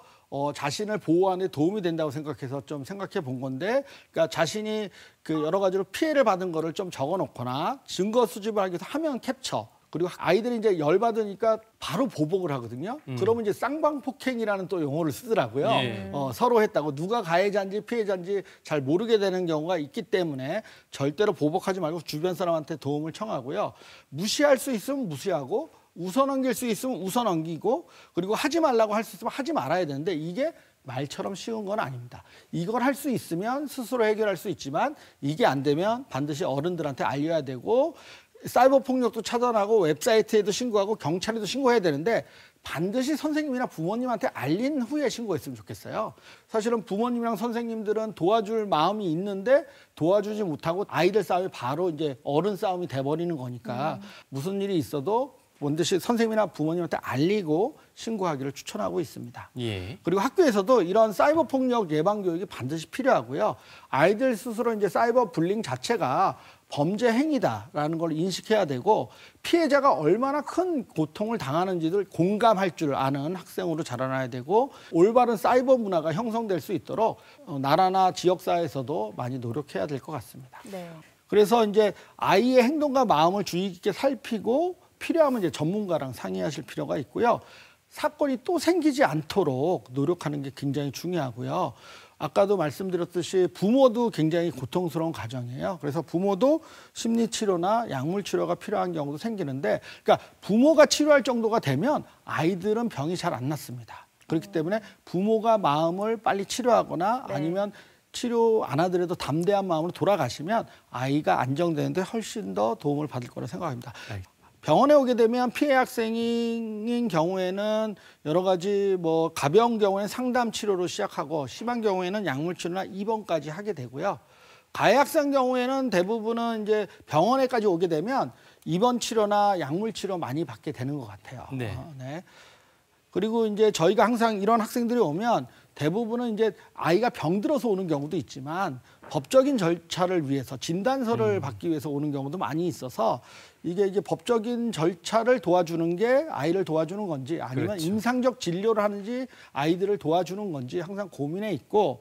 Speaker 8: 자신을 보호하는 데 도움이 된다고 생각해서 좀 생각해 본 건데, 그러니까 자신이 그 여러 가지로 피해를 받은 거를 좀 적어 놓거나 증거 수집을 하기 위해서 화면 캡처, 그리고 아이들이 이제 열받으니까 바로 보복을 하거든요. 그러면 이제 쌍방폭행이라는 또 용어를 쓰더라고요.
Speaker 5: 예.
Speaker 8: 서로 했다고 누가 가해자인지 피해자인지 잘 모르게 되는 경우가 있기 때문에 절대로 보복하지 말고 주변 사람한테 도움을 청하고요. 무시할 수 있으면 무시하고 웃어 넘길 수 있으면 웃어 넘기고, 그리고 하지 말라고 할 수 있으면 하지 말아야 되는데 이게 말처럼 쉬운 건 아닙니다. 이걸 할 수 있으면 스스로 해결할 수 있지만 이게 안 되면 반드시 어른들한테 알려야 되고, 사이버 폭력도 차단하고 웹사이트에도 신고하고 경찰에도 신고해야 되는데 반드시 선생님이나 부모님한테 알린 후에 신고했으면 좋겠어요. 사실은 부모님이랑 선생님들은 도와줄 마음이 있는데 도와주지 못하고 아이들 싸움이 바로 이제 어른 싸움이 돼버리는 거니까 무슨 일이 있어도 반드시 선생님이나 부모님한테 알리고 신고하기를 추천하고 있습니다.
Speaker 5: 예.
Speaker 8: 그리고 학교에서도 이런 사이버 폭력 예방 교육이 반드시 필요하고요. 아이들 스스로 이제 사이버 불링 자체가 범죄 행위다라는 걸 인식해야 되고, 피해자가 얼마나 큰 고통을 당하는지를 공감할 줄 아는 학생으로 자라나야 되고, 올바른 사이버 문화가 형성될 수 있도록 나라나 지역사회에서도 많이 노력해야 될 것 같습니다.
Speaker 6: 네.
Speaker 8: 그래서 이제 아이의 행동과 마음을 주의 깊게 살피고 필요하면 이제 전문가랑 상의하실 필요가 있고요. 사건이 또 생기지 않도록 노력하는 게 굉장히 중요하고요. 아까도 말씀드렸듯이 부모도 굉장히 고통스러운 가정이에요. 그래서 부모도 심리치료나 약물치료가 필요한 경우도 생기는데, 그러니까 부모가 치료할 정도가 되면 아이들은 병이 잘 안 낫습니다. 그렇기 때문에 부모가 마음을 빨리 치료하거나 아니면 치료 안 하더라도 담대한 마음으로 돌아가시면 아이가 안정되는데 훨씬 더 도움을 받을 거라 생각합니다. 병원에 오게 되면 피해 학생인 경우에는 여러 가지 뭐 가벼운 경우에는 상담 치료로 시작하고 심한 경우에는 약물 치료나 입원까지 하게 되고요. 가해 학생 경우에는 대부분은 이제 병원에까지 오게 되면 입원 치료나 약물 치료 많이 받게 되는 것 같아요.
Speaker 5: 네.
Speaker 8: 네. 그리고 이제 저희가 항상 이런 학생들이 오면 대부분은 이제 아이가 병들어서 오는 경우도 있지만 법적인 절차를 위해서 진단서를 받기 위해서 오는 경우도 많이 있어서 이게 이제 법적인 절차를 도와주는 게 아이를 도와주는 건지 아니면
Speaker 5: 그렇죠.
Speaker 8: 임상적 진료를 하는지 아이들을 도와주는 건지 항상 고민해 있고,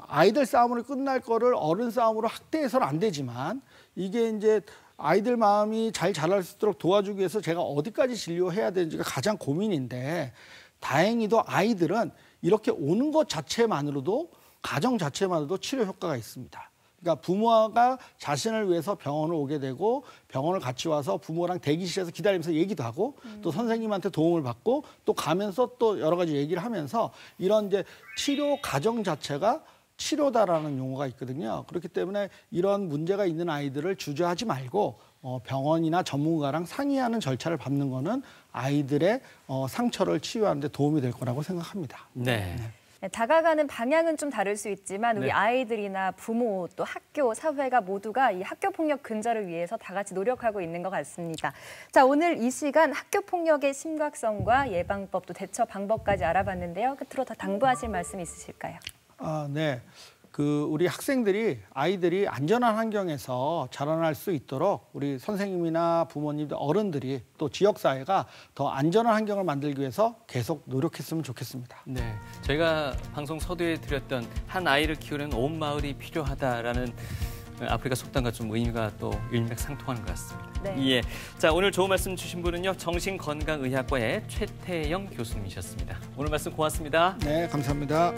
Speaker 8: 아이들 싸움으로 끝날 거를 어른 싸움으로 확대해서는 안 되지만 이게 이제 아이들 마음이 잘 자랄 수 있도록 도와주기 위해서 제가 어디까지 진료해야 되는지가 가장 고민인데, 다행히도 아이들은 이렇게 오는 것 자체만으로도, 가정 자체만으로도 치료 효과가 있습니다. 그러니까 부모가 자신을 위해서 병원을 오게 되고 병원을 같이 와서 부모랑 대기실에서 기다리면서 얘기도 하고 또 선생님한테 도움을 받고 또 가면서 또 여러 가지 얘기를 하면서 이런 이제 치료 과정 자체가 치료다라는 용어가 있거든요. 그렇기 때문에 이런 문제가 있는 아이들을 주저하지 말고 병원이나 전문가랑 상의하는 절차를 밟는 거는 아이들의 상처를 치유하는 데 도움이 될 거라고 생각합니다.
Speaker 5: 네.
Speaker 6: 네, 다가가는 방향은 좀 다를 수 있지만 우리 아이들이나 부모 또 학교, 사회가 모두가 이 학교 폭력 근절을 위해서 다 같이 노력하고 있는 것 같습니다. 자, 오늘 이 시간 학교 폭력의 심각성과 예방법 또 대처 방법까지 알아봤는데요. 끝으로 다 당부하실 말씀 있으실까요?
Speaker 8: 네. 우리 아이들이 안전한 환경에서 자라날 수 있도록 우리 선생님이나 부모님들, 어른들이 또 지역사회가 더 안전한 환경을 만들기 위해서 계속 노력했으면 좋겠습니다.
Speaker 5: 네, 저희가 방송 서두에 드렸던 한 아이를 키우는 온 마을이 필요하다라는 아프리카 속담과 좀 의미가 또 일맥상통하는 것 같습니다.
Speaker 6: 네.
Speaker 5: 예. 자, 오늘 좋은 말씀 주신 분은요. 정신건강의학과의 최태영 교수님이셨습니다. 오늘 말씀 고맙습니다.
Speaker 8: 네, 감사합니다.